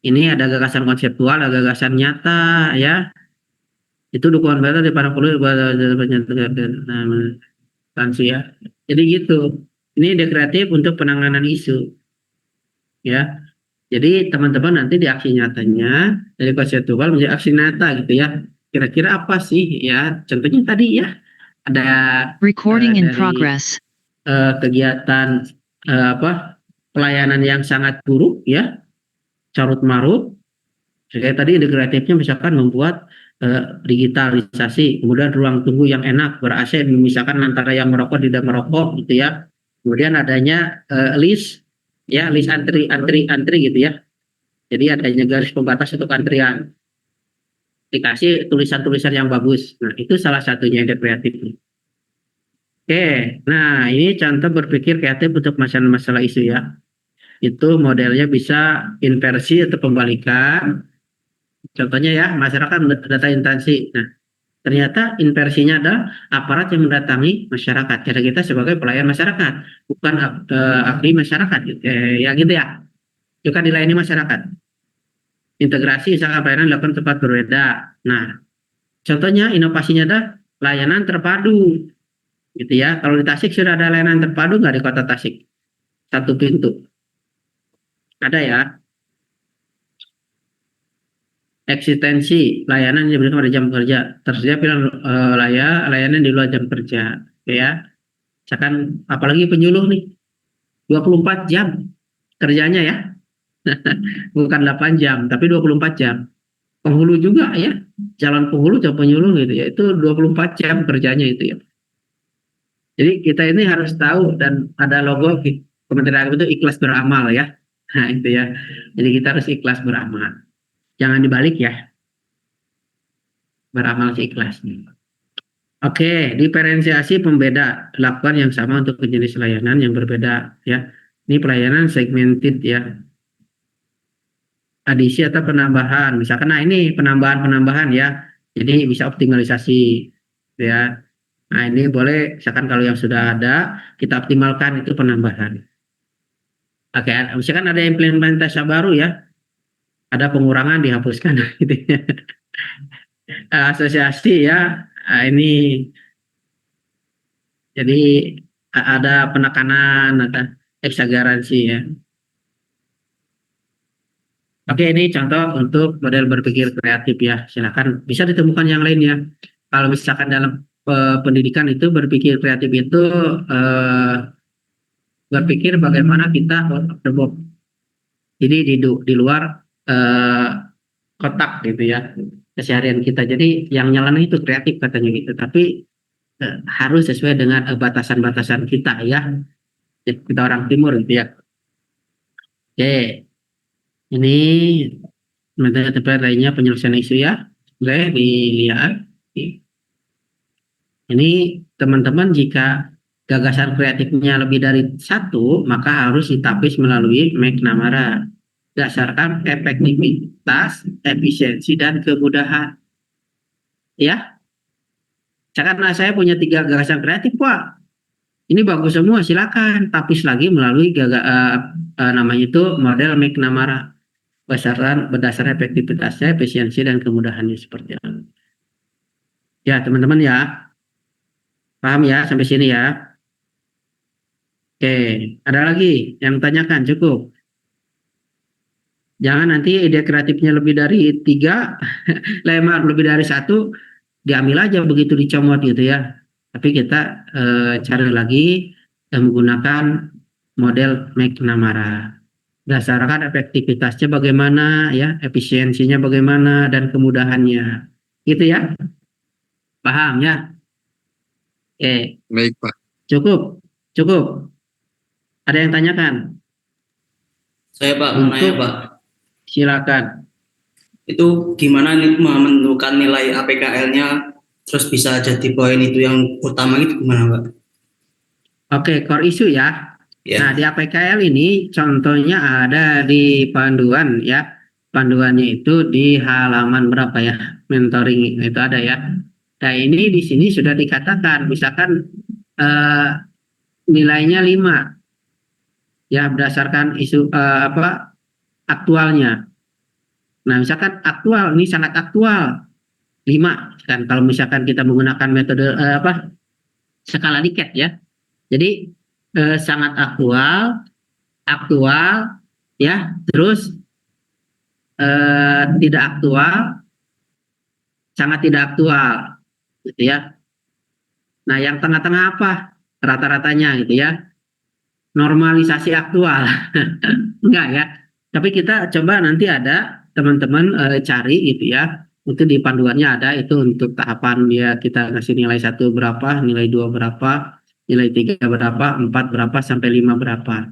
Ini ada gagasan konseptual, ada gagasan nyata ya. Itu dukungan batas di para perlu ya. Jadi gitu. Ini ide kreatif untuk penanganan isu. Ya. Jadi teman-teman nanti di aksi nyatanya dari konseptual menjadi aksi nyata gitu ya. Kira-kira apa sih ya? Contohnya tadi ya ada Recording in dari progress. kegiatan pelayanan yang sangat buruk ya, carut marut. Kayak tadi ide kreatifnya misalkan membuat digitalisasi, kemudian ruang tunggu yang enak ber-AC memisahkan antara yang merokok tidak merokok gitu ya. Kemudian adanya list ya, list antri gitu ya. Jadi adanya garis pembatas untuk antrian. Dikasih tulisan-tulisan yang bagus. Nah, itu salah satunya ide kreatif. Oke, nah ini contoh berpikir kreatif untuk masalah isu ya. Itu modelnya bisa inversi atau pembalikan. Contohnya ya, masyarakat data instansi. Nah, ternyata inversinya adalah aparat yang mendatangi masyarakat. Jadi kita sebagai pelayan masyarakat, bukan abdi masyarakat. Ya gitu ya. Juga dilayani masyarakat. Integrasi misalkan pelayanan dilakukan tempat berbeda. Nah, contohnya inovasinya adalah layanan terpadu. Gitu ya. Kalau di Tasik sudah ada layanan terpadu nggak di Kota Tasik? 1 pintu. Ada ya. Eksistensi layanan yang diberikan pada jam kerja, tersedia pilihan layanan di luar jam kerja ya. Misalkan apalagi penyuluh nih 24 jam kerjanya ya. Bukan 8 jam tapi 24 jam. Penghulu juga ya, jalan penghulu jalan penyuluh gitu ya, itu 24 jam kerjanya itu ya. Jadi kita ini harus tahu, dan ada logo Kementerian Agama itu ikhlas beramal ya. Nah itu ya, jadi kita harus ikhlas beramal. Jangan dibalik ya. Beramal seikhlas. Oke, diferensiasi pembeda. Lakukan yang sama untuk jenis layanan yang berbeda ya. Ini pelayanan segmented ya. Adisi atau penambahan. Misalkan nah ini penambahan ya. Jadi bisa optimalisasi ya. Nah, ini boleh misalkan kalau yang sudah ada kita optimalkan itu penambahan. Oke, misalkan ada implementasi baru ya. Ada pengurangan dihapuskan gitu ya. Asosiasi ya, ini jadi ada penekanan, ada eksagaransi ya. Oke, ini contoh untuk model berpikir kreatif ya. Silakan bisa ditemukan yang lainnya. Kalau misalkan dalam pendidikan itu berpikir kreatif itu berpikir bagaimana kita out of the box. Jadi di luar kotak gitu ya keseharian kita. Jadi yang nyalana itu kreatif katanya gitu, tapi harus sesuai dengan batasan-batasan kita ya. Kita orang timur gitu ya. Oke, ini metode lainnya penyelesaian isu ya. Boleh dilihat. Ini teman-teman jika gagasan kreatifnya lebih dari 1, maka harus ditapis melalui McNamara. Berdasarkan efektivitas, efisiensi, dan kemudahan. ya. Karena saya punya 3 gagasan kreatif, Pak. Ini bagus semua, silakan tapis lagi melalui namanya itu model McNamara. Berdasarkan efektivitasnya, efisiensi, dan kemudahannya seperti itu. Ya, teman-teman ya. Paham ya sampai sini ya? Oke, ada lagi yang tanyakan? Cukup. Jangan nanti ide kreatifnya lebih dari 3, lemar lebih dari 1, diambil aja begitu dicomot gitu ya. Tapi kita cari lagi menggunakan model McNamara. Berdasarkan efektivitasnya bagaimana ya, efisiensinya bagaimana, dan kemudahannya. Gitu ya. Paham ya? Oke. Baik, Pak. Cukup. Cukup. Ada yang tanyakan? Saya Pak, mau nanya Pak. Silakan. Itu gimana nih menentukan nilai APKL-nya terus bisa jadi poin itu yang utama itu gimana Pak? Oke, core issue ya. Ya. Nah, di APKL ini contohnya ada di panduan ya. Panduannya itu di halaman berapa ya? Mentoring itu ada ya. Nah, ini di sini sudah dikatakan misalkan nilainya 5. Ya, berdasarkan isu aktualnya. Nah, misalkan aktual, ini sangat aktual. 5 kan kalau misalkan kita menggunakan metode skala Likert ya. Jadi sangat aktual ya, terus tidak aktual, sangat tidak aktual gitu ya. Nah, yang tengah-tengah apa? Rata-ratanya gitu ya. Normalisasi aktual. Enggak ya. Tapi kita coba nanti ada teman-teman cari gitu ya. Itu di panduannya ada itu untuk tahapan dia, kita kasih nilai 1 berapa, nilai 2 berapa, nilai 3 berapa, 4 berapa, sampai 5 berapa.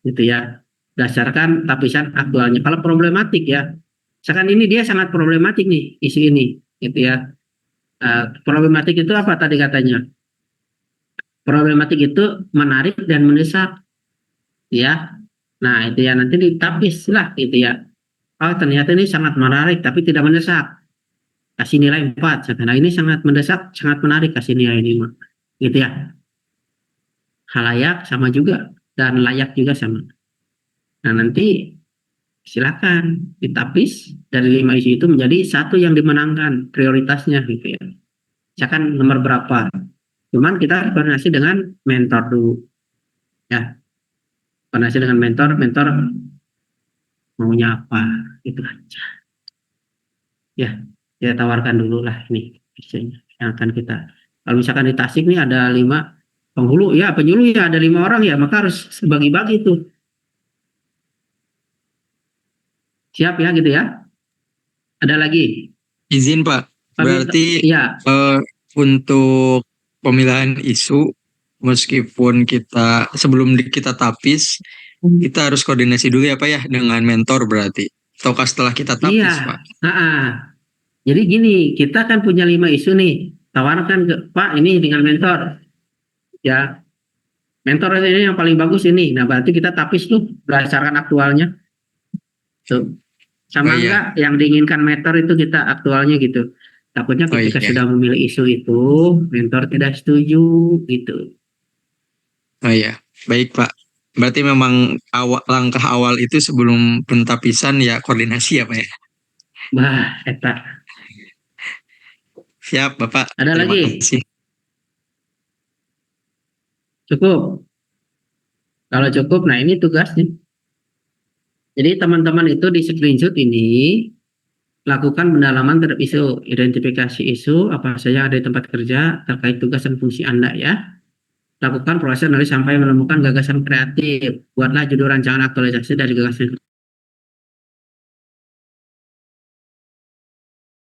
Gitu ya. Berdasarkan lapisan aktualnya. Kalau problematik ya. Misalkan ini dia sangat problematik nih isu ini gitu ya. Problematik itu apa tadi katanya? Problematik itu menarik dan mendesak. Ya. Nah, itu ya nanti ditapis lah gitu ya. Oh, ternyata ini sangat menarik tapi tidak mendesak. Kasih nilai 4. Nah, ini sangat mendesak, sangat menarik, kasih nilai 5. Gitu ya. Halayak sama juga dan layak juga sama. Nah, nanti silakan ditapis dari 5 isu itu menjadi 1 yang dimenangkan prioritasnya gitu ya. Misalkan nomor berapa. Cuman kita koordinasi dengan mentor dulu. Ya. Koordinasi dengan mentor maunya apa, itu aja. Ya, kita tawarkan dulu lah ini isinya yang akan kita. Kalau misalkan di Tasik nih ada 5 penghulu, ya penyuluh ya ada 5 orang ya, maka harus bagi-bagi tuh. Siap ya gitu ya. Ada lagi? Izin Pak, berarti ya. Untuk pemilihan isu, meskipun kita sebelum kita tapis, kita harus koordinasi dulu ya Pak ya dengan mentor berarti. Ataukah setelah kita tapis Pak? Jadi gini, kita kan punya 5 isu nih, tawarkan ke Pak ini dengan mentor. Ya, mentor ini yang paling bagus ini. Nah, berarti kita tapis tuh berdasarkan aktualnya. Tuh. Sama enggak yang diinginkan mentor itu kita aktualnya gitu. Takutnya ketika sudah memilih isu itu, mentor tidak setuju gitu. Oh iya, baik Pak. Berarti memang langkah awal itu sebelum pentapisan ya koordinasi ya Pak ya? Bah, eta. Siap Bapak. Ada lagi? Kasih. Cukup. Kalau cukup, nah ini tugasnya. Jadi teman-teman itu di screenshot ini lakukan pendalaman terhadap isu, identifikasi isu apa saja ada di tempat kerja terkait tugas dan fungsi Anda ya. Lakukan proses analisis sampai menemukan gagasan kreatif. Buatlah judul rancangan aktualisasi dari gagasan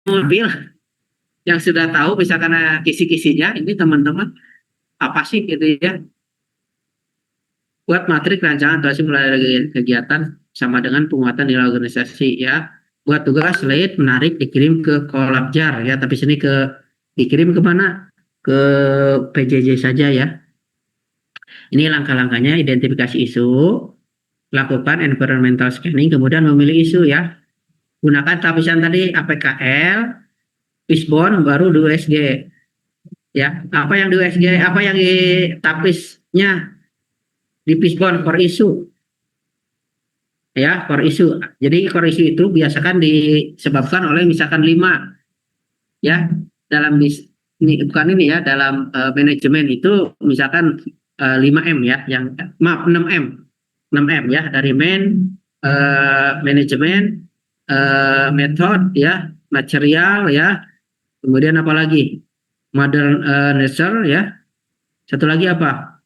mobil yang sudah tahu misalkan kisi-kisinya ini teman-teman apa sih gitu ya. Buat matrik rancangan aktualisasi mulai dari kegiatan sama dengan penguatan nilai organisasi ya. Buat tugas slide menarik dikirim ke Kolabjar ya, tapi sini dikirim ke mana? Ke PJJ saja ya. Ini langkah-langkahnya: identifikasi isu, lakukan environmental scanning, kemudian memilih isu ya. Gunakan tapisan tadi APKL, Fishbone, baru di USG. Ya, apa yang di USG, apa yang di tapisnya di Fishbone core issue. Ya, core issue. Jadi core issue itu biasakan disebabkan oleh misalkan 5 ya dalam ini bukan ini ya dalam manajemen itu misalkan 5M ya, yang maaf 6M ya, dari manajemen, method ya, material ya, kemudian apa lagi, modern nature ya, satu lagi apa,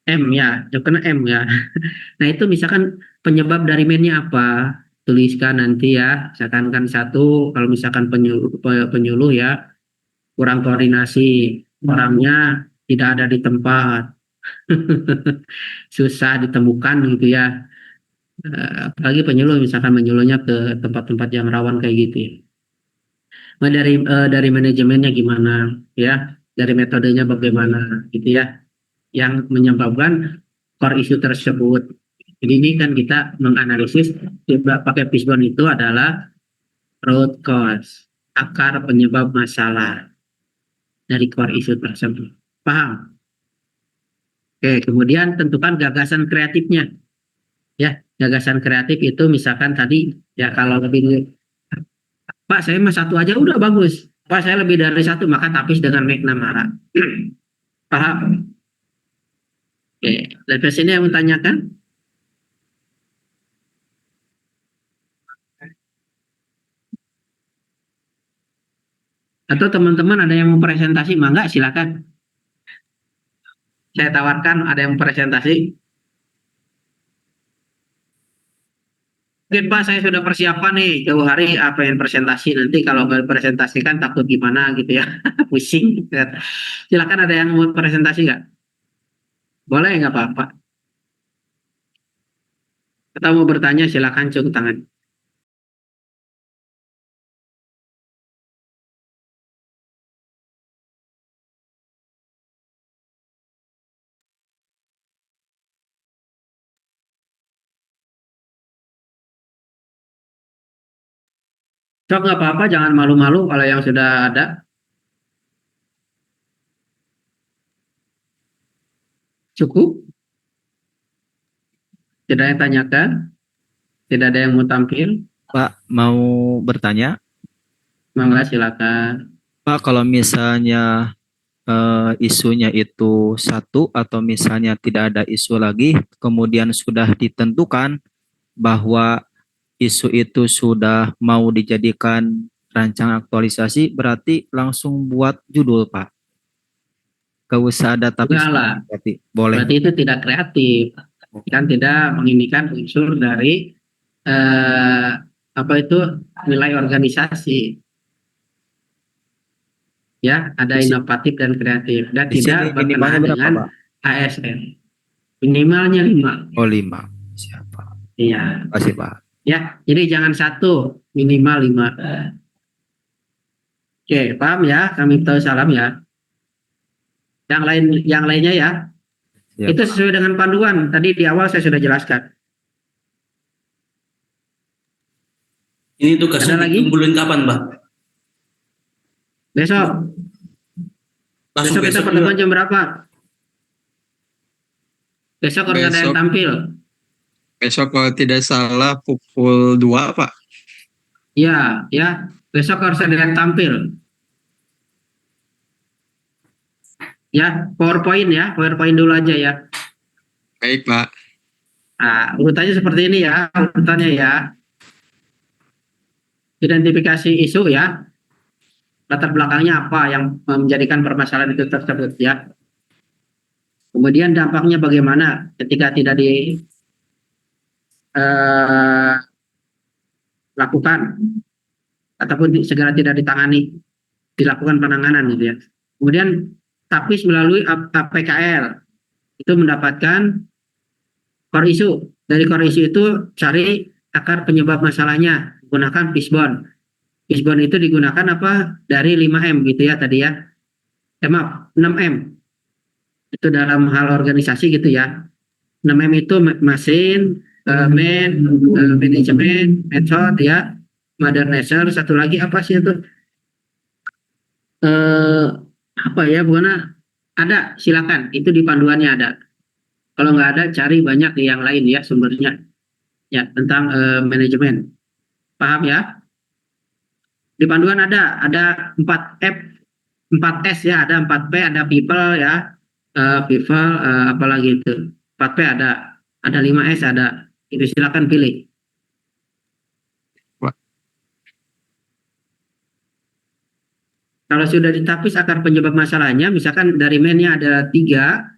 M ya, kena M ya. Nah itu misalkan penyebab dari mainnya apa, tuliskan nanti ya, misalkan kan satu, kalau misalkan penyuluh ya kurang koordinasi, orangnya tidak ada di tempat, susah ditemukan gitu ya. Apalagi penyuluh, misalkan menyuluhnya ke tempat-tempat yang rawan kayak gitu ya. Nah, dari manajemennya gimana ya, dari metodenya bagaimana gitu ya, yang menyebabkan core issue tersebut. Jadi ini kan kita menganalisis pakai Fishbone itu adalah root cause, akar penyebab masalah dari core issue tersebut. Paham? Oke, kemudian tentukan gagasan kreatifnya. Ya, gagasan kreatif itu misalkan tadi ya, kalau lebih, Pak saya mah satu aja udah bagus, Pak saya lebih dari satu, maka tapis dengan McNamara. Paham? Oke, dari sini yang menanyakan? Atau teman-teman ada yang mau presentasi, mangga silakan. Saya tawarkan, ada yang presentasi. Mungkin Pak saya sudah persiapan nih jauh hari apa yang presentasi, nanti kalau nggak presentasikan takut gimana gitu ya. Pusing. Silakan, ada yang mau presentasi nggak? Boleh, nggak apa-apa. Atau mau bertanya silakan cuk tangan. Cok, nggak apa-apa, jangan malu-malu kalau yang sudah ada. Cukup? Tidak ada yang tanyakan? Tidak ada yang mau tampil? Pak, mau bertanya? Mangga silakan. Pak, kalau misalnya isunya itu satu atau misalnya tidak ada isu lagi, kemudian sudah ditentukan bahwa isu itu sudah mau dijadikan rancangan aktualisasi, berarti langsung buat judul, Pak. Gak usah ada tapi berarti boleh. Berarti itu tidak kreatif, kan tidak menginginkan unsur dari apa itu nilai organisasi. Ya, ada inovatif dan kreatif, dan tidak berkenaan dengan ASN. Minimalnya 5. Oh, 5. Siapa? Iya. Terima kasih, Pak. Ya, jadi jangan 1, minimal 5. Oke, paham ya? Kami tahu salam ya. Yang lainnya ya. Ya, itu sesuai dengan panduan. Tadi di awal saya sudah jelaskan. Ini tugasnya dikumpulin kapan, Pak? Besok. Besok kita pertemuan jam berapa? Besok harus ada yang tampil. Besok kalau tidak salah pukul 2, Pak. Iya, ya. Besok harus ada yang tampil. Ya, PowerPoint ya. PowerPoint dulu aja ya. Baik, Pak. Nah, urutannya seperti ini ya. Urutannya ya. Identifikasi isu ya. Latar belakangnya apa yang menjadikan permasalahan itu tersebut ya. Kemudian dampaknya bagaimana ketika tidak dilakukan ataupun segera tidak ditangani, dilakukan penanganan gitu ya. Kemudian tapis melalui APKL itu mendapatkan core issue. Dari core issue itu cari akar penyebab masalahnya, gunakan Fishbone. Fishbone itu digunakan apa? Dari 5M gitu ya tadi ya. Maaf, 6M. Itu dalam hal organisasi gitu ya. 6M itu mesin, manajemen, method ya. Modernizer, satu lagi apa sih itu? Apa ya, bukan ada, silakan, itu di panduannya ada. Kalau nggak ada, cari banyak di yang lain ya sumbernya. Ya, tentang manajemen. Paham ya? Di panduan ada 4F, 4S ya, ada 4P, ada people ya. People, apalagi itu. 4P ada 5S ada. Itu silakan pilih. Kalau sudah ditapis akar penyebab masalahnya, misalkan dari mainnya ada 3,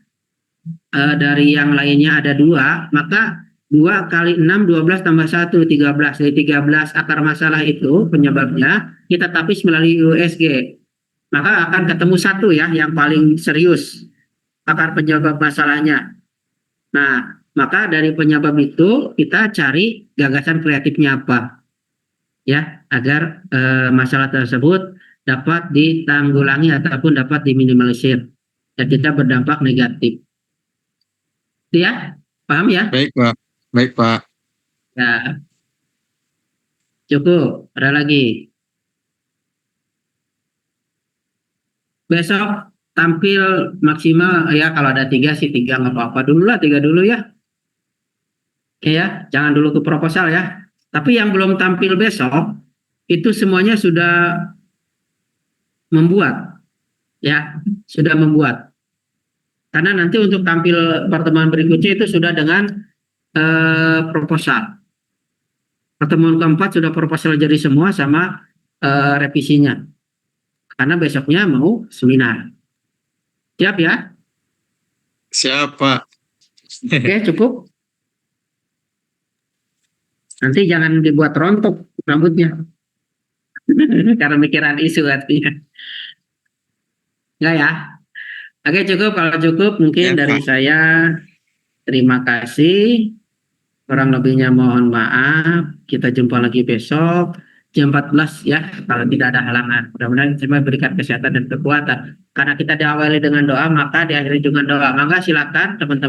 dari yang lainnya ada 2, maka 2 kali 6, 12 tambah 1, 13. Dari 13 akar masalah itu penyebabnya, kita tapis melalui USG. Maka akan ketemu 1 ya, yang paling serius, akar penyebab masalahnya. Nah, maka dari penyebab itu, kita cari gagasan kreatifnya apa. Ya, agar masalah tersebut dapat ditanggulangi ataupun dapat diminimalisir dan tidak berdampak negatif. Itu ya, paham ya? Baik Pak, baik Pak. Ya, cukup. Ada lagi? Besok tampil maksimal ya, kalau ada 3 sih 3 nggak apa-apa dulu lah, 3 dulu ya. Oke ya, jangan dulu ke proposal ya. Tapi yang belum tampil besok itu semuanya sudah membuat ya, sudah membuat. Karena nanti untuk tampil pertemuan berikutnya itu sudah dengan proposal. Pertemuan keempat sudah proposal jadi semua sama revisinya. Karena besoknya mau seminar. Siap ya? Siap Pak. Oke, cukup. Nanti jangan dibuat rontok rambutnya. Karena mikiran isu artinya. Enggak ya? Oke, cukup. Kalau cukup mungkin Ya, dari Pak. saya terima kasih. Kurang lebihnya mohon maaf. Kita jumpa lagi besok jam 14 ya, kalau tidak ada halangan. Mudah-mudahan semua berikan kesehatan dan kekuatan. Karena kita diawali dengan doa, maka diakhiri dengan doa. Maka silakan teman-teman